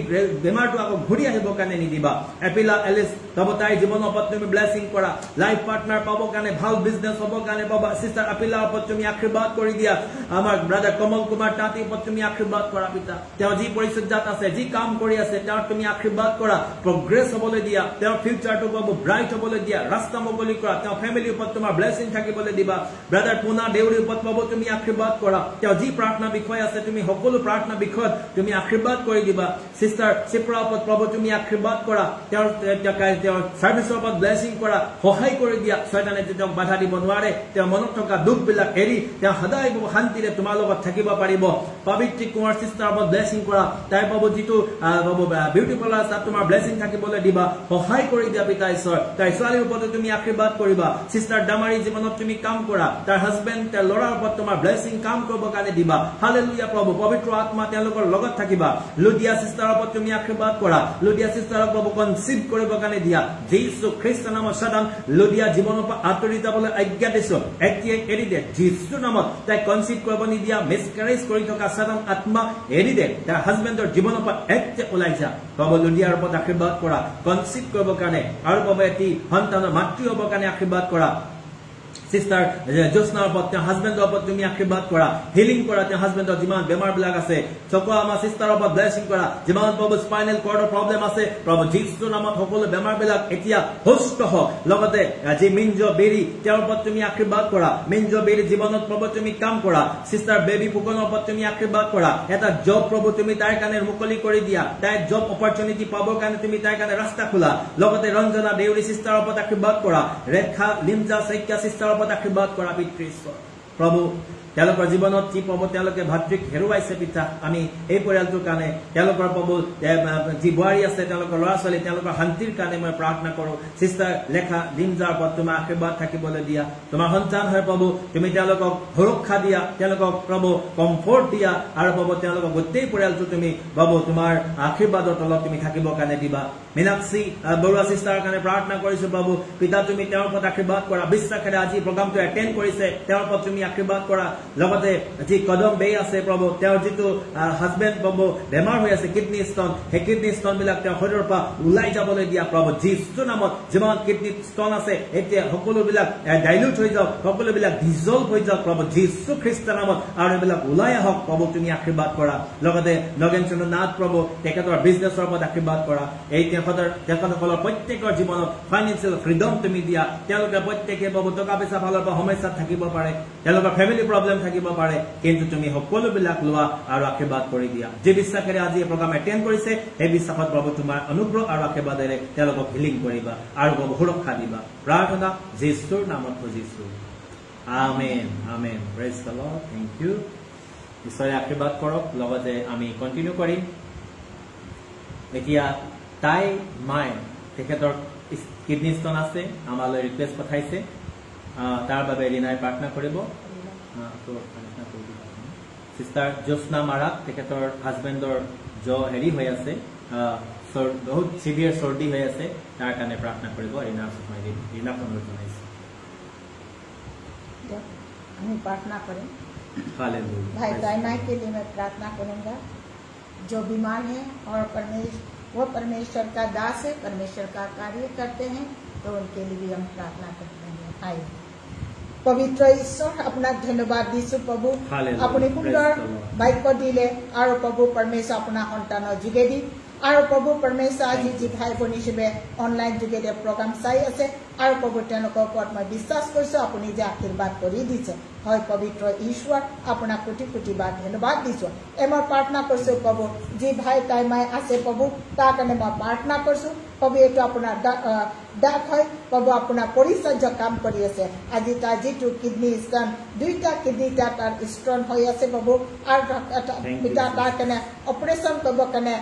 বেমাৰটো আকৌ ঘূৰি আহিবৰ কাৰণে নিদিবা। এপিলা এলিছ প্ৰভু তাইৰ জীৱনৰ ওপৰত তুমি ব্লেছিং কৰা। লাইফ পাৰ্টনাৰ পাবৰ কাৰণে, ভাল বিজনেছ হ'বৰ কাৰণে বাবা চিষ্টাৰ এপিলাৰ ওপৰত তুমি আশীৰ্বাদ কৰি দিয়া। আমাৰ ব্ৰাদাৰ কমল কুমাৰ তাঁতীৰ ওপৰত তুমি আশীৰ্বাদ কৰা পিতা। তেওঁ যি পৰিচৰ্যাত আছে, যি কাম কৰি আছে, তেওঁৰ তুমি আশীৰ্বাদ কৰা, progress হ'বলৈ দিয়া। তেওঁৰ ফিউচাৰটো বাবু ব্ৰাইট হ'বলৈ দিয়া, ৰাস্তা মুকলি কৰা। তেওঁৰ ফেমিলিৰ ওপৰত তোমাৰ ব্লেছিং থাকিবলৈ দিবা। ব্ৰাদাৰ পুনা দেউৰীৰ ওপৰত বাবু তুমি আশীৰ্বাদ কৰা। তেওঁ যি প্ৰাৰ্থনা বিষয় আছে, তুমি সকলো প্ৰাৰ্থনা বিষয়ত তুমি আশীৰ্বাদ কৰি দিবা। চিষ্টাৰ চিপ্ৰাৰ ওপৰত প্ৰভু তুমি আশীৰ্বাদ কৰা। তেওঁৰ চাৰ্ভিচৰ ওপৰত ব্লেছিং কৰা, সহায় কৰি দিয়া। শয়তানে তেওঁক বাধা দিব নোৱাৰে। তেওঁৰ মনত থকা দুখবিলাক এৰি তেওঁ সদায় শান্তিৰে তোমাৰ লগত থাকিব পাৰিব। পবিত্ৰী কুমাৰ চিষ্টাৰ ওপৰত ব্লেছিং কৰা। তাই বাবু যিটো বাবু বিউটি পাৰ্লাৰ তাত তোমাৰ ব্লেছিং থাকিবলৈ দিবা, সহায় কৰি দিয়া পিতা ঈশ্বৰ। তাই ছোৱালীৰ ওপৰতো তুমি আশীৰ্বাদ কৰিবা। চিষ্টাৰ ডামাৰী জীৱনত তুমি কাম কৰা। তাৰ হাজবেণ্ড তাৰ ল'ৰাৰ ওপৰত তোমাৰ ব্লেছিং কাম কৰিবৰ কাৰণে দিবা। হালেলুয়া প্ৰভু, পবিত্ৰ আত্মা তেওঁলোকৰ লগত থাকিবা। লুডিয়া চিষ্টাৰৰ ওপৰত তুমি আশীৰ্বাদ কৰা। লুডিয়া চিষ্টাৰক প্ৰভু কনচিভ কৰিবৰ কাৰণে দিয়া। যীশু খ্ৰীষ্টৰ নামত সাধাৰণ লুডিয়া জীৱনৰ পৰা আঁতৰি যাবলৈ আজ্ঞা দিছো। এতিয়া এৰি দে যীশুৰ নামত। তাই কনচিভ কৰিব নিদিয়া মিছকেৰেজ কৰি থকা সাধাৰণ আত্মা এৰি দে। তাৰ হাজবেণ্ডৰ জীৱনৰ পৰা এতিয়া ওলাই যা প্ৰভু। লুডিয়াৰ ওপৰত আশীৰ্বাদ কৰা, কনচিভ কৰিবৰ কাৰণে, আৰু বাবা এটি সন্তানৰ মাতৃ হ'বৰ কাৰণে আশীৰ্বাদ কৰা। সিস্টাৰ জোস্নাৰ ওপৰত তেওঁ হাজবেণ্ডৰ ওপৰত তুমি আশীৰ্বাদ কৰা হিলিং কৰা তেওঁ হাজবেণ্ডৰ যিমান বেমাৰ বিলাক আছে চকু আমাৰ সিস্টাৰৰ ওপৰত ব্লেছিং কৰা যিমান প্ৰভু স্পাইনেল কৰ্ডৰ প্ৰব্লেম আছে প্ৰভু যীশুৰ নামত সকলো বেমাৰ বিলাক এতিয়া সুস্থ হওক লগতে যি মিঞ্জ বেৰি তেওঁৰ ওপৰত তুমি আশীৰ্বাদ কৰা মিঞ্জ বেৰি জীৱনত প্ৰভু তুমি কাম কৰা সিস্টাৰ বেবী ফুকনৰ ওপৰত তুমি আশীৰ্বাদ কৰা এটা জব প্ৰভু তুমি তাইৰ কাৰণে মুকলি কৰি দিয়া তাইৰ জব অপৰচুনিটি পাবৰ কাৰণে তুমি তাইৰ কাৰণে ৰাস্তা খোলা লগতে ৰঞ্জনা দেউৰী সিস্টাৰৰ ওপৰত আশীৰ্বাদ কৰা ৰেখা লিমজা শইকীয়া সিস্টাৰৰ ওপৰত আশীৰ্বাদ কৰা পিতৃশ্বৰ প্ৰভু তেওঁলোকৰ জীৱনত যি প্ৰভু তেওঁলোকে ভাতৃক হেৰুৱাইছে পিতা আমি এই পৰিয়ালটোৰ কাৰণে তেওঁলোকৰ প্ৰভু যি বোৱাৰী আছে তেওঁলোকৰ ল'ৰা ছোৱালী তেওঁলোকৰ শান্তিৰ কাৰণে মই প্ৰাৰ্থনা কৰোঁ সিস্টাৰ লেখা লিমজাৰ ওপৰত তোমাৰ আশীৰ্বাদ থাকিবলৈ দিয়া তোমাৰ সন্তান হয় প্ৰভু তুমি তেওঁলোকক সুৰক্ষা দিয়া তেওঁলোকক প্ৰভু কমফৰ্ট দিয়া আৰু প্ৰভু তেওঁলোকক গোটেই পৰিয়ালটো তুমি প্ৰভু তোমাৰ আশীৰ্বাদৰ তলত তুমি থাকিবৰ কাৰণে দিবা মীনাক্ষী বৰুৱা সিস্টাৰৰ কাৰণে প্ৰাৰ্থনা কৰিছো প্ৰভু পিতা তুমি তেওঁৰ ওপৰত আশীৰ্বাদ কৰা বিশ্বাসেৰে আজি প্ৰগ্ৰামটো এটেণ্ড কৰিছে তেওঁৰ ওপৰত তুমি আশীৰ্বাদ কৰা লগতে যি কদম বে আছে প্ৰভু তেওঁৰ যিটো হাজবেণ্ড প্ৰভু বেমাৰ হৈ আছে কিডনী ষ্টন সেই কিডনী ষ্টন বিলাক তেওঁৰ শৰীৰৰ পৰা ওলাই যাবলৈ দিয়া প্ৰভু যীশুৰ নামত যিমান কিডনী ষ্টন আছে এতিয়া সকলোবিলাক ডাইলিউট হৈ যাওক সকলোবিলাক ডিজলভ হৈ যাওক প্ৰভু যীশু খ্ৰীষ্টৰ নামত আৰু এইবিলাক ওলাই আহক প্ৰভু তুমি আশীৰ্বাদ কৰা লগতে নগেন চন্দ্ৰ নাথ প্ৰভু তেখেতৰ বিজনেছৰ ওপৰত আশীৰ্বাদ কৰা এই তেখেতসকলৰ প্ৰত্যেকৰ জীৱনত ফাইনেন্সিয়েল ফ্ৰীডম তুমি দিয়া তেওঁলোকে প্ৰত্যেকে প্ৰভু টকা পইচা ফালৰ পৰা সমস্যাত থাকিব পাৰে তেওঁলোকৰ ফেমিলি প্ৰব্লেম থাকিব পাৰে কিন্তু তুমি সকলোবিলাক লোৱা আৰু আশীৰ্বাদ কৰি দিয়া যে বিশ্বাসেৰে আজি এই প্ৰগ্ৰাম এটেণ্ড কৰিছে সেই বিশ্বাসত প্ৰভু তোমাৰ অনুগ্ৰহ আৰু আশীৰ্বাদেৰে তেওঁলোকক হিলিং কৰিবা আৰু প্ৰভু সুৰক্ষা দিবা প্ৰাৰ্থনা যীশুৰ নামত খুজিছো amen amen praise the lord thank you ঈশ্বৰে আশীৰ্বাদ কৰক লগতে আমি কন্টিনিউ কৰিম এতিয়া তাই মাই তেখেতৰ কিডনী ষ্টন আছে আমালৈ ৰিকুৱেষ্ট পঠাইছে তাৰ বাবে ৰিনাই প্ৰাৰ্থনা কৰিব সিস্টাৰ জোস্না মাৰাক তেখেতৰ হাজবেণ্ডৰ হেৰি হৈ আছে বহুত সিভিয়াৰ চৰ্দি হৈ আছে তাৰ কাৰণে প্ৰাৰ্থনা কৰিব ৰিনাক অনুৰোধ জনাইছে আমি प्रार्थना करें भाई दाइमाई के लिए मैं प्रार्थना करूंगा जो बीमार है और वो परमेश्वर का दास है परमेश्वर का कार्य करते हैं तो उनके लिए भी हम प्रार्थना करते हैं आइए पवित्र ईश्वर अपना धन्यवाद दिसु प्रभु अपनी सुंदर बाक्य दिले और प्रभु परमेश्वर अपना सन्तान जोगेदी और प्रभु परमेश्वर आज जी भाई भनी सबे ऑनलाइन जोगेदी प्रोग्राम चाई आछे और प्रभु तेनकर ओपरत मैं विश्वास करिছো আপুনি যে आशीर्वाद কৰি দিছে হয় पवित्र ईश्वर अपना कोटि कोटि बार धन्यवाद दिसो एमर प्रार्थना करছো प्रभु जी भाई ताई माई আছে प्रभु तार কাৰণে মই प्रार्थना करছো प्रभु एটো আপোনাৰ ডাক হয় प्रभु আপোনাৰ পৰিচৰ্য কাম কৰি আছে আজি তাৰ যিটো কিডনী ষ্টন দুইটা কিডনী তাৰ ষ্টন হৈ আছে प्रभु আৰু পিতা তাৰ কাৰণে অপাৰেচন কৰিব কাৰণে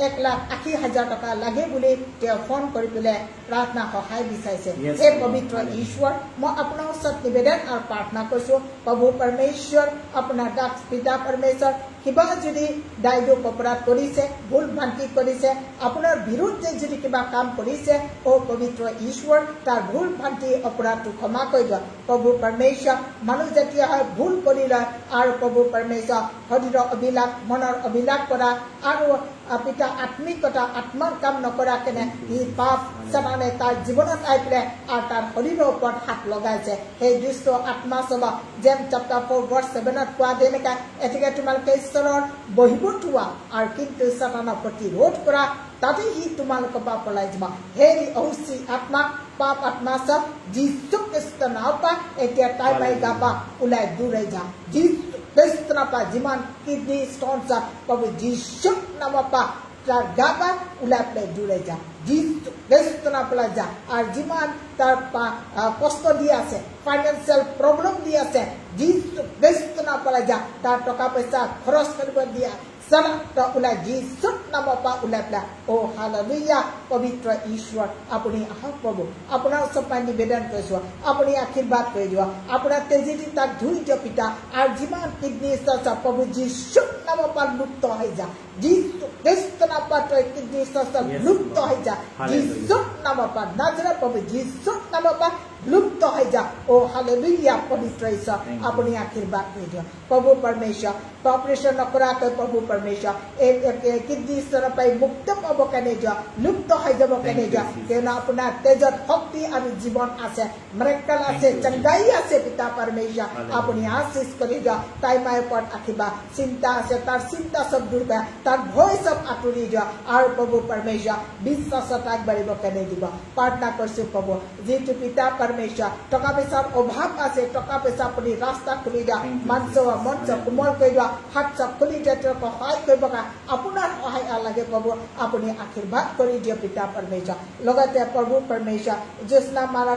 1,80,000 টকা লাগে বুলি তেওঁ ফোন কৰি পেলাই प्रार्थना सहाय विचारिছে हे पवित्र ईश्वर मैं अपना ओसत निवेदन और प्रार्थना करছো प्रभु परमेश्वर अपना दास पिता परमेश्वर किबा যদি দায়িত্ব অপৰাধ কৰিছে ভুল ভ্ৰান্তি কৰিছে আপোনাৰ বিৰুদ্ধে যদি কিবা কাম কৰিছে ও পবিত্ৰ ঈশ্বৰ তাৰ ভুল ভ্ৰান্তি অপৰাধটো ক্ষমা কৰি দিয়ক প্ৰভু পৰমেশ্বৰ মানুহ যেতিয়া ভুল কৰিলে আৰু প্ৰভু পৰমেশ্বৰ শৰীৰৰ অভিলাষ মনৰ অভিলাষ কৰা আৰু পিতা আত্মিকতা আত্মাৰ কাম নকৰা কেনে ই পাপ সমানে তাৰ জীৱনত আইলে আৰু তাৰ শৰীৰৰ ওপৰত হাত লগাইছে সেই দুষ্ট আত্মা সবা যেন চেপ্টাৰ 4 ভাৰ্স 7ত কোৱা যেনেকা এতিকে তোমালোকে ঈশ্বৰৰ বহিবত হোৱা আৰু কিন্তু সাতানৰ প্ৰতিৰোধ কৰা তাতে হি তোমালোকৰ পৰা পলাই যাবা হেই অহুচি আত্মা পাপ আত্মা সব যীশু খ্ৰীষ্টৰ নামত এতিয়া তাই পাই গাপা ওলাই দূৰে যা যীশু খ্ৰীষ্টৰ পৰা যিমান কিডনী ষ্টন সব প্ৰভু যীশু নামত তাৰ গাপা ওলাই পেলাই দূৰে যা যীশু খ্ৰীষ্টৰ পৰা যা আৰু যিমান তাৰ কষ্ট দি আছে ফাইনেন্সিয়েল প্ৰব্লেম দি আছে যীশু খ্ৰীষ্টৰ পৰা যা তাৰ টকা পইচা খৰচ কৰিব দিয়া सदा उलाई जीसु नाम पा उलापला ओ हालेलुया पवित्र ईश्वर अपनी आहक प्रभु अपना सपा निवेदन करছো अपनी आशीर्वाद কৰি দিও अपना तेजिति ताक धुई दियो पिता আর জীবন কিডনি সব প্রভু যীশু নাম পা মুক্ত হৈ যা যীশু খ্রিস্ট নাম পা কিডনি সব মুক্ত হৈ যা যীশু নাম পা নাজরা প্রভু যীশু নাম পা লুপ্ত হৈ যা ও হালেলুয়া পবিত্ৰ ঈশ্বৰ আপুনি আশীৰ্বাদ কৰি দিয়ক প্ৰভু পৰমেশ্বৰ অপাৰেশ্যন নকৰাকৈ প্ৰভু পৰমেশ্বৰ এই কিডনী স্তৰৰ পৰা মুক্ত পাব কেনে দিয়ক লুপ্ত হৈ যাব কেনে দিয়ক কিয়নো আপোনাৰ তেজত শক্তি আৰু জীৱন আছে মিৰাকল আছে চংগাই আছে পিতা পৰমেশ্বৰ আপুনি আশীষ কৰি দিয়ক তাই মাৰ ওপৰত আশীৰ্বাদ চিন্তা আছে তাৰ চিন্তা সব দূৰ কৰা তাৰ ভয় সব আঁতৰি দিয়ক আৰু প্ৰভু পৰমেশ্বৰ বিশ্বাসত আগবাঢ়িব কেনে দিব প্ৰাৰ্থনা কৰিছো প্ৰভু যিটো পিতা পৰমেশ্বৰ টকা পইচাৰ অভাৱ আছে টকা পইচা আপুনি ৰাস্তা খুলি দিয়ক মঞ্চ কোমল কৰি দিয়ক হাত চব খুলি দিয়ক সহায় কৰিব আপোনাৰ সহায় লাগে প্ৰভু আপুনি আশীৰ্বাদ কৰি দিয়ক পিতা পৰমেশ্বৰ লগতে প্ৰভু পৰমেশ্বৰ জ্যোৎস্না মাৰা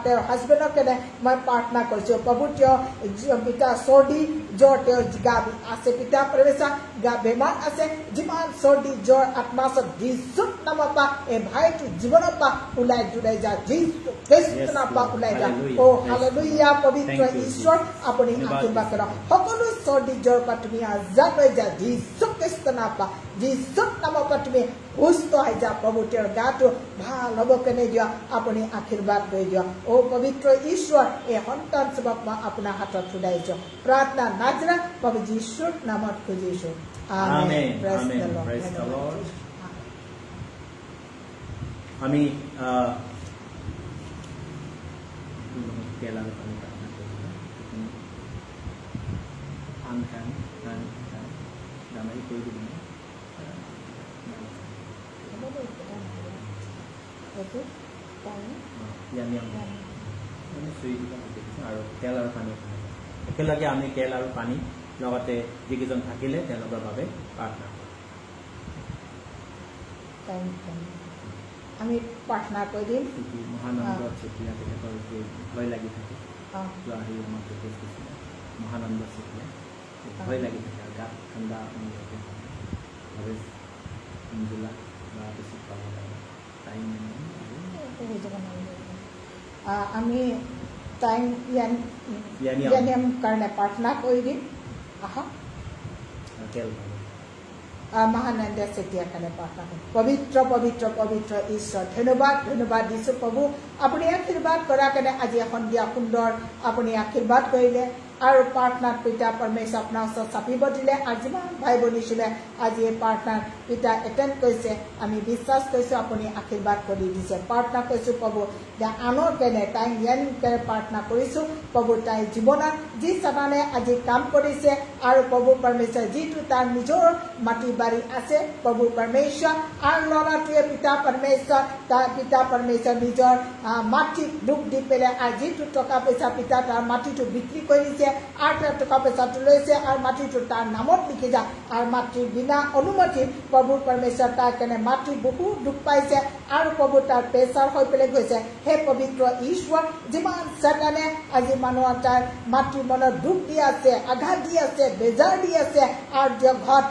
তেওঁৰ হাজবেণ্ডৰ কেনে মই প্ৰাৰ্থনা কৰিছো প্ৰভু তেওঁ পিতা চৰ্দি জ্বৰ তেওঁৰ গা আছে পিতা পৰমেশ্বৰ গা বেমাৰ আছে যিমান চৰ্দি জ্বৰ আত্মাছত যীশুৰ নামৰ পৰা এই ভাইটো জীৱনৰ পৰা ওলাই জুলাই যা যীশু খ্ৰীষ্টৰ নামৰ পৰা ওলাই যা ও হালেলুয়া পবিত্ৰ ঈশ্বৰ আপুনি আশীৰ্বাদ কৰক সকলো চৰ্দি জ্বৰ পৰা তুমি আজাদ হৈ যা যীশু খ্ৰীষ্টৰ নামৰ পৰা যীশুৰ নামৰ পৰা তুমি সুস্থ হৈ যা প্ৰভু তেওঁৰ গাটো ভাল হ'ব কেনে দিয়ক আপুনি আশীৰ্বাদ কৰি দিয়ক ও পবিত্ৰ ঈশ্বৰ এই সন্তান চবক মই আপোনাৰ হাতত ফুদাইছো প্ৰাৰ্থনা নাজৰা প্ৰভু যীশুৰ নামত খুজিছো আমেন প্ৰেজ দ্য লৰ্ড আমি আৰু তেল আৰু পানী একেলগে আমি তেল আৰু পানী লগতে যিকেইজন থাকিলে তেওঁলোকৰ বাবে প্ৰাৰ্থনা আমি প্ৰাৰ্থনা কৰি দিম মহানন্দ চেতিয়া তেখেতৰ ভয় লাগি থাকে মহানন্দ চেতিয়া ভয় লাগি থাকে আৰু গাত ঠাণ্ডা অঞ্জুলা বা বেছি পাব লাগে টাইম আমি টাইম কাৰণে প্ৰাৰ্থনা কৰি দিম আহা মহানন্দ চেতিয়া কাৰণে প্ৰাৰ্থনা কৰিম পবিত্ৰ পবিত্ৰ পবিত্ৰ ঈশ্বৰ ধন্যবাদ দিছো প্ৰভু আপুনি আশীৰ্বাদ কৰাৰ কাৰণে আজি সন্ধিয়া সুন্দৰ আপুনি আশীৰ্বাদ কৰিলে আৰু প্ৰাৰ্থনাত পিতা পৰমেশ্বৰ আপোনাৰ ওচৰত চাপিব দিলে আৰু যিমান ভাই ভনী ছিলে আজি এই প্ৰাৰ্থনাত পিতা এটেণ্ড কৰিছে আমি বিশ্বাস কৰিছোঁ আপুনি আশীৰ্বাদ কৰি দিছে প্ৰাৰ্থনা কৰিছোঁ প্ৰভু যে আনৰ কেনে তাই জ্ঞানীকেৰে প্ৰাৰ্থনা কৰিছোঁ প্ৰভু তাইৰ জীৱনত যি চাবানে আজি কাম কৰিছে আৰু প্ৰভু পৰমেশ্বৰ যিটো তাৰ নিজৰ মাটি বাৰী আছে প্ৰভু পৰমেশ্বৰ আৰু ল'ৰাটোৱে পিতা পৰমেশ্বৰ নিজৰ মাটিত দুখ দি পেলাই আৰু যিটো টকা পইচা পিতা তাৰ মাটিটো বিক্ৰী কৰিছে আৰু তাৰ টকা পইচাটো লৈছে আৰু মাটিটো তাৰ নামত লিখি যায় আৰু মাটিৰ বিনা অনুমতি প্ৰভু পৰমেশ্বৰ তাৰ কাৰণে মাটি বহুত দুখ পাইছে আৰু প্ৰভু তাৰ প্ৰেছাৰ হৈ পেলাই গৈছে হে পবিত্ৰ ঈশ্বৰ যিমান চেতানে আজি মানুহৰ তাৰ মাতৃ মনত দুখ দি আছে আঘাত দি আছে বেজাৰ দি আছে আৰু ঘৰত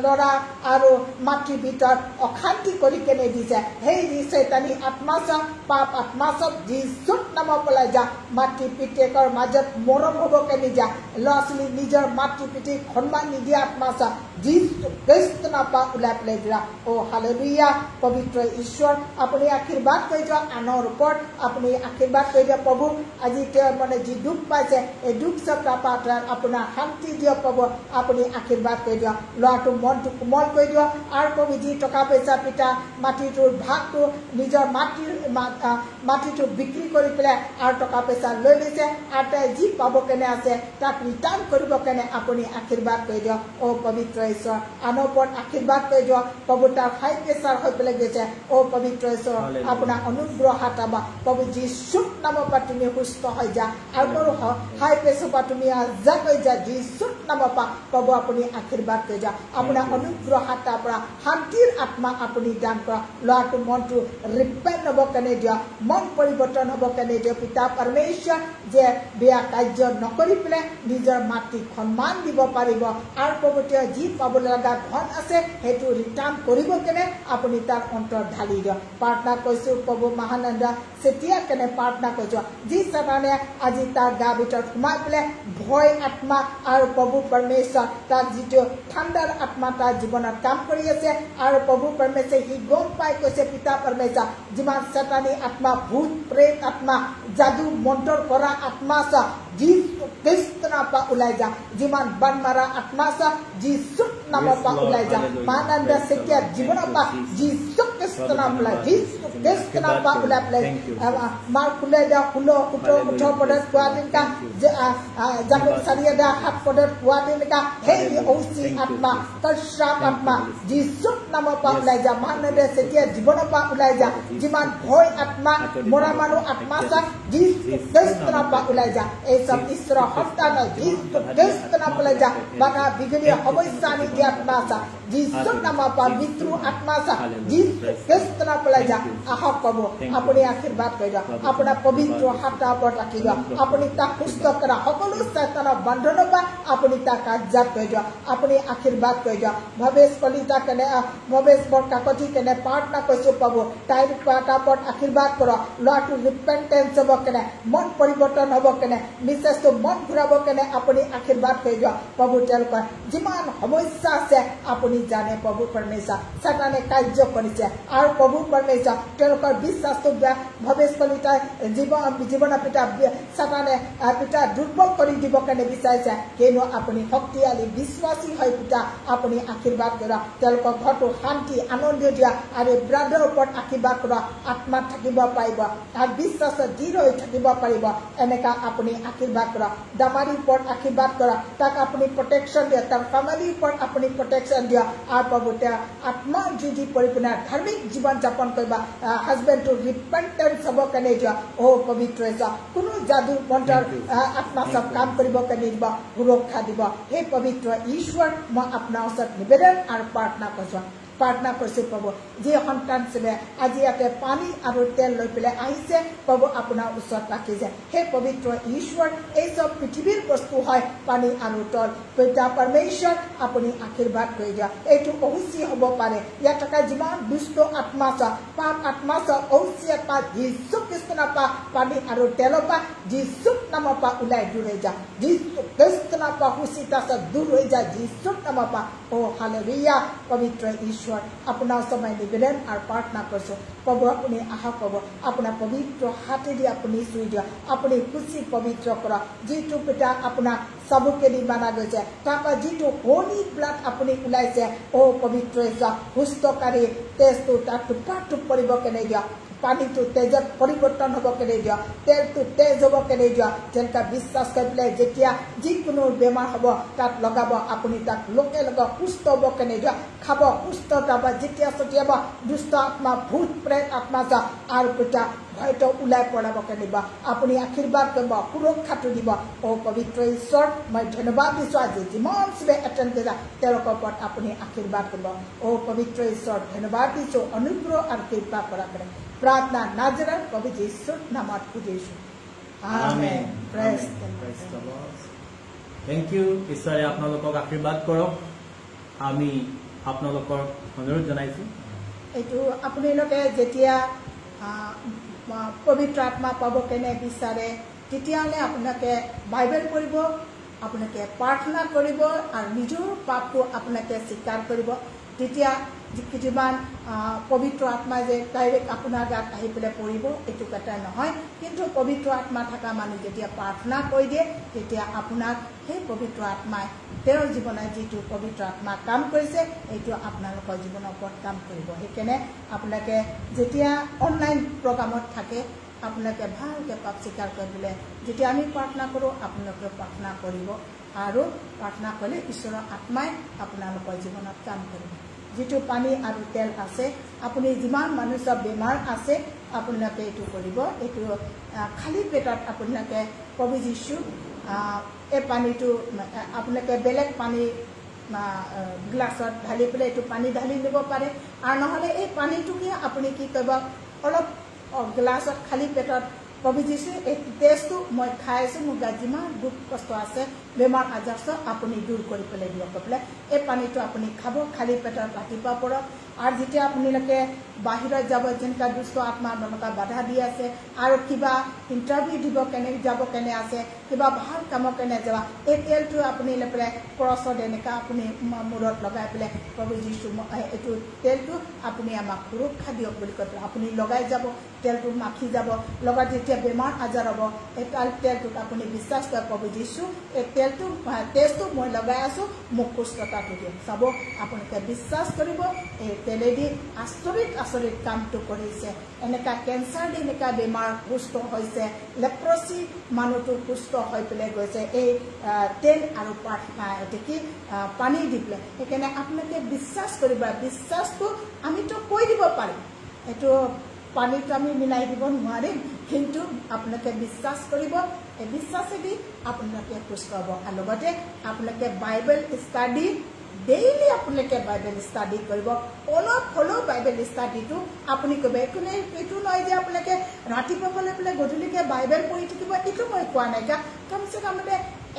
ল'ৰা আৰু মাতৃৰ ভিতৰত অশান্তি কৰি কেনে দিছে সেই চেতানি আত্মাচক পাপ আত্মাচক যীশুৰ নামত পেলাই যা মাতৃ পিতেকৰ মাজত মৰম হ'ব কেনে যা ল'ৰা ছোৱালী নিজৰ মাতৃ পিতৃক সন্মান নিদিয়া আত্মাচক যীশু খ্ৰীষ্টৰ নামত ওলাই পেলাই দিয়া ও হালেলুয়া পবিত্ৰ ঈশ্বৰ আপুনি আশীৰ্বাদ কৰি দিয়ক আনৰ ওপৰত আপুনি আশীৰ্বাদ কৰি দিয়ক প্ৰভু আজি তেওঁ মানে যি দুখ পাইছে এই দুখ চব তাৰপৰা আপোনাৰ শান্তি দিয়ক প্ৰভু আপুনি আশীৰ্বাদ কৰি দিয়ক ল'ৰাটোৰ মনটো কোমল কৰি দিয়ক আৰু প্ৰভু যি টকা পইচা পিতা মাটিটোৰ ভাগটো নিজৰ মাটিটো বিক্ৰী কৰি পেলাই আৰু টকা পইচা লৈ লৈছে আৰু তাই যি পাব কেনে আছে তাক ৰিটাৰ্ণ কৰিব কেনে আপুনি আশীৰ্বাদ কৰি দিয়ক ও পবিত্ৰ ঈশ্বৰ আনৰ ওপৰত আশীৰ্বাদ কৰি দিয়ক প্ৰভু তাৰ হাই প্ৰেছাৰ হৈ পেলাই গৈছে ও পবিত্ৰ ঈশ্বৰ আপোনাৰ অনুগ্ৰহ হাতাবা প্ৰভু যীশুৰ নামৰ পৰা তুমি সুস্থ হৈ যা আৰু হাই প্ৰেছাৰ পৰা তুমি আজাদ হৈ যা যীশুৰ নামৰ পৰা প্ৰভু আপুনি আশীৰ্বাদ কৰি যা আপোনাৰ অনুগ্ৰহ হাতাৰ পৰা শান্তিৰ আত্মা আপুনি দান কৰা ল'ৰাটোৰ মনটো ৰিপেণ্ট হ'ব কেনে দিয়ক মন পৰিৱৰ্তন হ'ব কেনে দিয়ক পিতা পৰমেশ্বৰ যে বেয়া কাৰ্য নকৰি পেলাই নিজৰ মাতৃক সন্মান দিব পাৰিব আৰু প্ৰভু তেওঁ যি পাব লগা ধন আছে সেইটো ৰিটাৰ্ণ কৰিব কেনে আপুনি তাৰ অন্তৰ ঢালি দিয়ক প্ৰাৰ্থনা কৰিছোঁ প্ৰভু মহানন্দ চেতিয়া কেনে প্ৰাৰ্থনা কৰিছোঁ যি চাতানে আজি তাৰ গা ভিতৰত সোমাই পেলাই ভয় আত্মা আৰু প্ৰভু পৰমেশ্বৰ তাৰ যিটো ঠাণ্ডা পবিত্ৰ আত্মা তাৰ জীৱনত কাম কৰি আছে আৰু প্ৰভু পৰমেশ্বৰ সি গম পাই কৈছে পিতা পৰমেশ্বৰ যিমান শয়তানী আত্মা ভূত প্ৰেত আত্মা जादू मंत्र करा आत्मा सा जीसु ख्रिस्त नाम पा उलाई जा जिमान बन मारा आत्मा सा जीसु नाम पा उलाई जा मानंद से क्या जीवन पा जीसु ख्रिस्त नाम उलाई जीसु ख्रिस्त नाम पा उलाई मार खुले जा खुलो कुटो मुठो पदर कुआदिन का जामुन सरिया दा हाथ पदर कुआदिन का हे ओसी आत्मा कर्षा आत्मा जीसु नाम पा उलाई जा मानंद से क्या जीवन पा उलाई जा जिमान भय आत्मा मोरा मानो आत्मा सा जीसु ख्रिस्त नाम पा उलाई जा ए सब ईश्वर हफ्ता न जीसु ख्रिस्त नाम उलाई जा बाका बिगड़ी हमेशानी की आत्मा सा जीसु नाम पा मित्रु आत्मा सा जीसु ख्रिस्त नाम उलाई जा आहा प्रभु अपने आशीर्वाद कर जा अपना पवित्र हाथ पर रखिगा अपनी ता पुस्तक करा সকলো শয়তান বন্ধন পা अपनी ता কার্য कर जा अपने आशीर्वाद कर जा भवेश कलिता कने भवेश पर काकती कने प्रार्थना करছো प्रभु टाइम पाटा पर आशीर्वाद करो लॉर्ड टू रिपेंटेंस हो कने मन परिवर्तन हो कने निश्चय तो मन घुराबो कने अपनी आशीर्वाद कर जा प्रभु तेल पर जिमान समस्या से अपनी जाने प्रभु परमेश्वर शैताने कार्य करिছে আর प्रभु परमेश्वर तेल पर বিশ্বাস तो भवेश कलिता जीवन पिता शैताने पिता दुर्बल কৰি দিব कने বিচাৰিছে কেনো अपनी শক্তিশালী বিশ্বাসী হয় পিতা अपनी आशीर्वाद কৰা তেলকৰ ঘৰটো শান্তি আনন্দ দিয়া আৰু ব্ৰাদাৰ ওপৰত আশীৰ্বাদ কৰা আত্মা থাকিব পাৰিব আৰু বিশ্বাস দৃঢ় হৈ থাকিব পাৰিব এনেকা আপুনি আশীৰ্বাদ কৰা দামাৰীৰ ওপৰত আশীৰ্বাদ কৰা তাক আপুনি প্ৰটেকশ্যন দিয়া তাৰ ফেমিলিৰ ওপৰত আপুনি প্ৰটেকশ্যন দিয়া আৰু প্ৰভু তেওঁ আত্মা যদি পৰিপূৰ্ণ ধাৰ্মিক জীৱন যাপন কৰিবা হাজবেণ্ড টু ৰিপেন্টেন্স হ'ব কাৰণে যোৱা ও পবিত্ৰ কোনো যাদু মন্ত্ৰৰ আত্মা সব কাম কৰিব কাৰণে দিব সুৰক্ষা দিব হে পবিত্ৰ ঈশ্বৰ মই আপোনাৰ ওচৰত নিবেদন আৰু প্ৰাৰ্থনা কৰিছোঁ प्रार्थना करছো प्रभु जे सन्तान से आज इते पानी और तेल लै पे आइसे प्रभु अपना ऊसर राखी जाए हे पवित्र ईश्वर ये सब पृथ्वीर वस्तु है पानी और तेल पिता परमेश्वर अपनी आशीर्वाद कर दिया यू अवश्य हम पारे या जिमान दुष्ट आत्मा सा पाप आत्मा सा अवश्य पा जीसु ख्रिस्त नाम पा पानी और तेल पा जीसु नाम पा उलाई दूर जा जीसु ख्रिस्त नाम पा हुसिता से दूर हो जा जीसु नाम पा ओ हालेलुया पवित्र ईश्वर अपना समय निवेदन और प्रार्थना करছো प्रभु अपनी आशा प्रभु अपना पवित्र हाथे दी अपनी चुई दिया अपनी खुशी पवित्र करा जी पिता अपना सबके लिए माना गई ताका जी होली ब्लड अपनी उलाइसे ओ पवित्र सुस्थकारी तेज तो टुपा टुप पड़ब के नहीं दिया पानी तो तेजत परिवर्तन हम के दिया तेल तो तेज हम के दिया जिनका विश्वास कर जेतिया जिको बेमार हम तक लगाब अपनी तक लोके लगा सुस्थ हम के दिया खाब सुस्थ जाब जेतिया सटियाब दुष्ट आत्मा भूत प्रेत आत्मा जा और पिता भयतो उलाई पड़ाब के दिबा अपनी आशीर्वाद करब सुरक्षा तो दी ओ पवित्र ईश्वर मैं धन्यवाद दिसो आज जिमान से अटेंड करा तेलकर पर अपनी आशीर्वाद करब ओ पवित्र ईश्वर धन्यवाद दिसो अनुग्रह और कृपा करा करे प्रार्थना नाजरत प्रभु यीशु नामत पूजिছো amen praise the lord thank you ईश्वरे आपनलोকক आशीर्वाद करक आमी आपनलोকৰ অনুৰোধ জনাইছো এটো আপোনালোকে যেতিয়া पवित्र आत्मा पाब केने विचारे तेतियाले आपनाके बाइबल पढ़िब आपनाके प्रार्थना करिब और निजर पापको आपनाके स्वीकार करिब तेतिया किमान पवित्र आत्मा जे डायरेक्ट अपना गात आहि पेले पड़िब एटु कथा নহয় किंतु पवित्र आत्मा थाका मानु जेतिया प्रार्थना करि दिए तेतिया आपनाक हे पवित्र आत्मा तेर जीवन जी पवित्र आत्मा काम करिसे एटु आपनालोকৰ जीवনৰ ওপৰত কাম কৰিব হেকেনে आपनाके जेतिया ऑनलाइन प्रोग्रामत থাকে आपनाके ভালকে পাপ স্বীকাৰ কৰিলে যেতিয়া আমি প্ৰাৰ্থনা কৰো আপোনালোকে প্ৰাৰ্থনা কৰিব আৰু প্ৰাৰ্থনা কৰিলে ঈশ্বৰৰ আত্মাই আপোনালোকৰ জীৱনত কাম কৰিব जितु पानी और तेल आसे अपनी जिमान मनुष्य बेमार आसे आपनाके एटु करिब एटु खाली पेटत आपनाके प्रभु जीशु ए पानी तो आपनाके बेलेग पानी ग्लासत ढाली पेले एटु पानी ढाली लेब पारे और নহলে ए पानी तो कि आपनि की करब अलप ग्लासत खाली पेटत प्रभु जीशु एक टेस्ट मैं खाइছো মোৰ যিমান দুখ কষ্ট আছে বেমাৰ আজাৰ সব আপুনি দূৰ কৰি পেলাই দিয়ক কপলে এই পানীটো আপুনি খাব খালি পেটত ৰাতিপুৱা পৰক আৰু যেতিয়া আপোনালোকে বাহিৰত যাব যেনেকা দুষ্ট আত্মা আপোনালোকে বাধা দি আছে আৰু কিবা ইণ্টাৰভিউ দিব কেনে যাব কেনে আছে কিবা ভাল কামৰ কেনে যাবা এই তেলটো আপুনি লৈ পেলাই ক্ৰছত এনেকা আপুনি মূৰত লগাই পেলাই প্ৰভু যীশু এইটো তেলটো আপুনি আমাক সুৰক্ষা দিয়ক বুলি কৈ আপুনি লগাই যাব তেলটো মাখি যাব লগত যেতিয়া বেমাৰ আজাৰ হ'ব এই তেলটোত আপুনি বিশ্বাস কৰে প্ৰভু যীশু এই তেলটো মই লগাই আছো মোক সুস্থতাটো দিয়ক চাব আপোনালোকে বিশ্বাস কৰিব এই তেলেদি আচৰিত কামটো কৰিছে এনেকা কেঞ্চাৰ দি এনেকা বেমাৰ সুস্থ হৈছে লেপ্ৰচি মানুহটো সুস্থ হৈ পেলাই গৈছে এই তেল আৰু পানী দি পেলাই সেইকাৰণে আপোনালোকে বিশ্বাস কৰিব বিশ্বাসটো আমিতো কৈ দিব পাৰিম এইটো পানীটো আমি মিলাই দিব নোৱাৰিম কিন্তু আপোনালোকে বিশ্বাস কৰিব এই বিশ্বাসেদি আপোনালোকে সুস্থ হ'ব আৰু লগতে আপোনালোকে বাইবেল ষ্টাডি ডেইলি আপোনালোকে বাইবেল ষ্টাডি কৰিব অলপ হ'লেও বাইবেল ষ্টাডিটো আপুনি কৰিব এইটো নহয় যে আপোনালোকে ৰাতিপুৱা পেলাই পেলাই গধূলিকে বাইবেল পঢ়ি থাকিব এইটো মই কোৱা নাই কমচে কম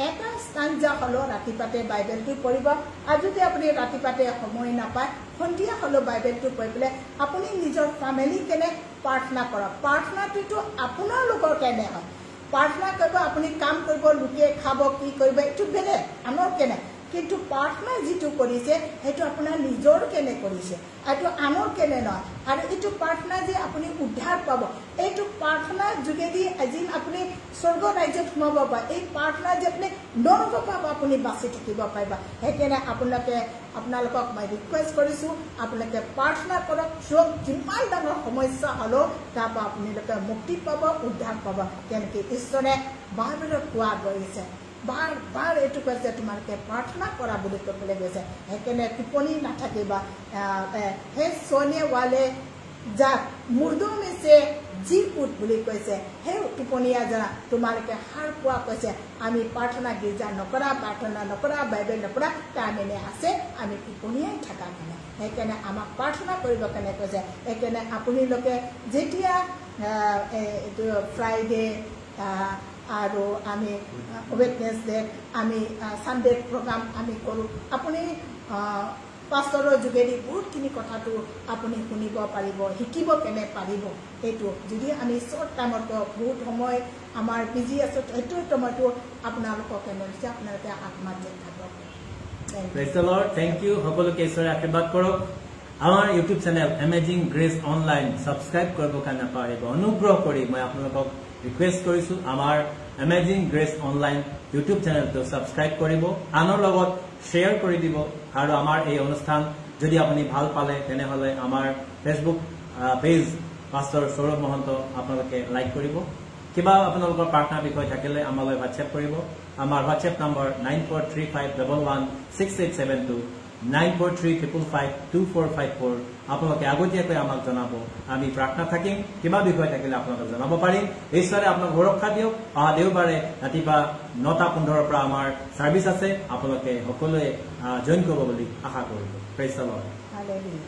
এটা ষ্টাঞ্জা হ'লেও ৰাতিপুৱাতে বাইবেলটো পঢ়িব আৰু যদি আপুনি ৰাতিপুৱাতে সময় নাপায় সন্ধিয়া হ'লেও বাইবেলটো পঢ়ি পেলাই আপুনি নিজৰ ফেমিলি কেনে প্ৰাৰ্থনা কৰক প্ৰাৰ্থনাটোতো আপোনালোকৰ কেনে হয় প্ৰাৰ্থনা কৰিব আপুনি কাম কৰিব লোকে খাব কি কৰিব এইটো বেলেগ আনৰ কেনে কিন্তু প্ৰাৰ্থনা যিটো কৰিছে সেইটো আপোনাৰ নিজৰ কেনে কৰিছে এইটো আনৰ কেনে নহয় আৰু এইটো প্ৰাৰ্থনা যে আপুনি উদ্ধাৰ পাব এইটো প্ৰাৰ্থনাৰ যোগেদি আজি আপুনি স্বৰ্গ ৰাজ্যত সোমাব পাৰে এই প্ৰাৰ্থনা যে আপুনি নৰকৰ পৰা আপুনি বাচি থাকিব পাৰিব সেইকাৰণে আপোনালোকক মই ৰিকুৱেষ্ট কৰিছোঁ আপোনালোকে প্ৰাৰ্থনা কৰক চব যিমান ডাঙৰ সমস্যা হ'লেও তাৰ পৰা আপোনালোকে মুক্তি পাব উদ্ধাৰ পাব কেনেকৈ ঈশ্বৰে বাইবেলত কোৱা গৈছে বাৰ এইটো কৈছে তোমালোকে প্ৰাৰ্থনা কৰা বুলি কৈ পেলাই গৈছে সেইকাৰণে টোপনি নাথাকিবা সেই সোনে ৱালে যাক মুৰ্দো মেছে জি পুত বুলি কৈছে সেই টোপনিয়া জনা তোমালোকে সাৰ পোৱা কৈছে আমি প্ৰাৰ্থনা গীৰ্জা নকৰা প্ৰাৰ্থনা নকৰা বাইবেল নপঢ়া তাৰমানে আছে আমি টোপনিয়াই থকা কাৰণে সেইকাৰণে আমাক প্ৰাৰ্থনা কৰিব কাৰণে কৈছে সেইকাৰণে আপোনালোকে যেতিয়া এইটো ফ্ৰাইডে আৰু আমি ৱেডনেছডে আমি সানডে প্ৰগ্ৰাম আমি কৰোঁ আপুনি পাষ্টৰৰ যোগেদি বহুতখিনি কথাটো আপুনি শুনিব পাৰিব শিকিব কেনে পাৰিব এইটো যদি আমি শ্বৰ্ট টাইমত বহুত সময় আমাৰ বিজি আছোঁ সেইটো সময়টো আপোনালোকক কেনে দিছে আপোনালোকে আত্মাত থাকক praise the Lord thank you সকলোকে ঈশ্বৰে আশীৰ্বাদ কৰক আমাৰ YouTube channel Amazing Grace online subscribe কৰিব কাৰণে পাৰিব অনুগ্ৰহ কৰি মই আপোনালোকক ৰিকুৱেষ্ট কৰিছোঁ আমাৰ এমেজিং গ্ৰেছ অনলাইন ইউটিউব চেনেলটো সাবস্ক্ৰাইব কৰিব আনৰ লগত শ্বেয়াৰ কৰি দিব আৰু আমাৰ এই অনুষ্ঠান যদি আপুনি ভাল পালে তেনেহলে আমাৰ Facebook page pastor Sourav Mahanta আপোনালোকে লাইক কৰিব কিবা আপোনালোকৰ প্ৰাৰ্থনাৰ বিষয় থাকিলে আমালৈ হোৱাটছএপ কৰিব আমাৰ হোৱাটছএপ নম্বৰ 9435116872 9435552454 আপোনালোকে আগতীয়াকৈ আমাক জনাব আমি প্ৰাৰ্থনা থাকিম কিবা বিষয় থাকিলে আপোনালোকে জনাব পাৰিম ঈশ্বৰে আপোনাক সুৰক্ষা দিয়ক অহা দেওবাৰে ৰাতিপুৱা 9:15 পৰা আমাৰ সাৰ্ভিস আছে আপোনালোকে সকলোৱে জইন কৰিব বুলি আশা কৰিছো প্ৰেইজ দ্য লৰ্ড হালেলুয়া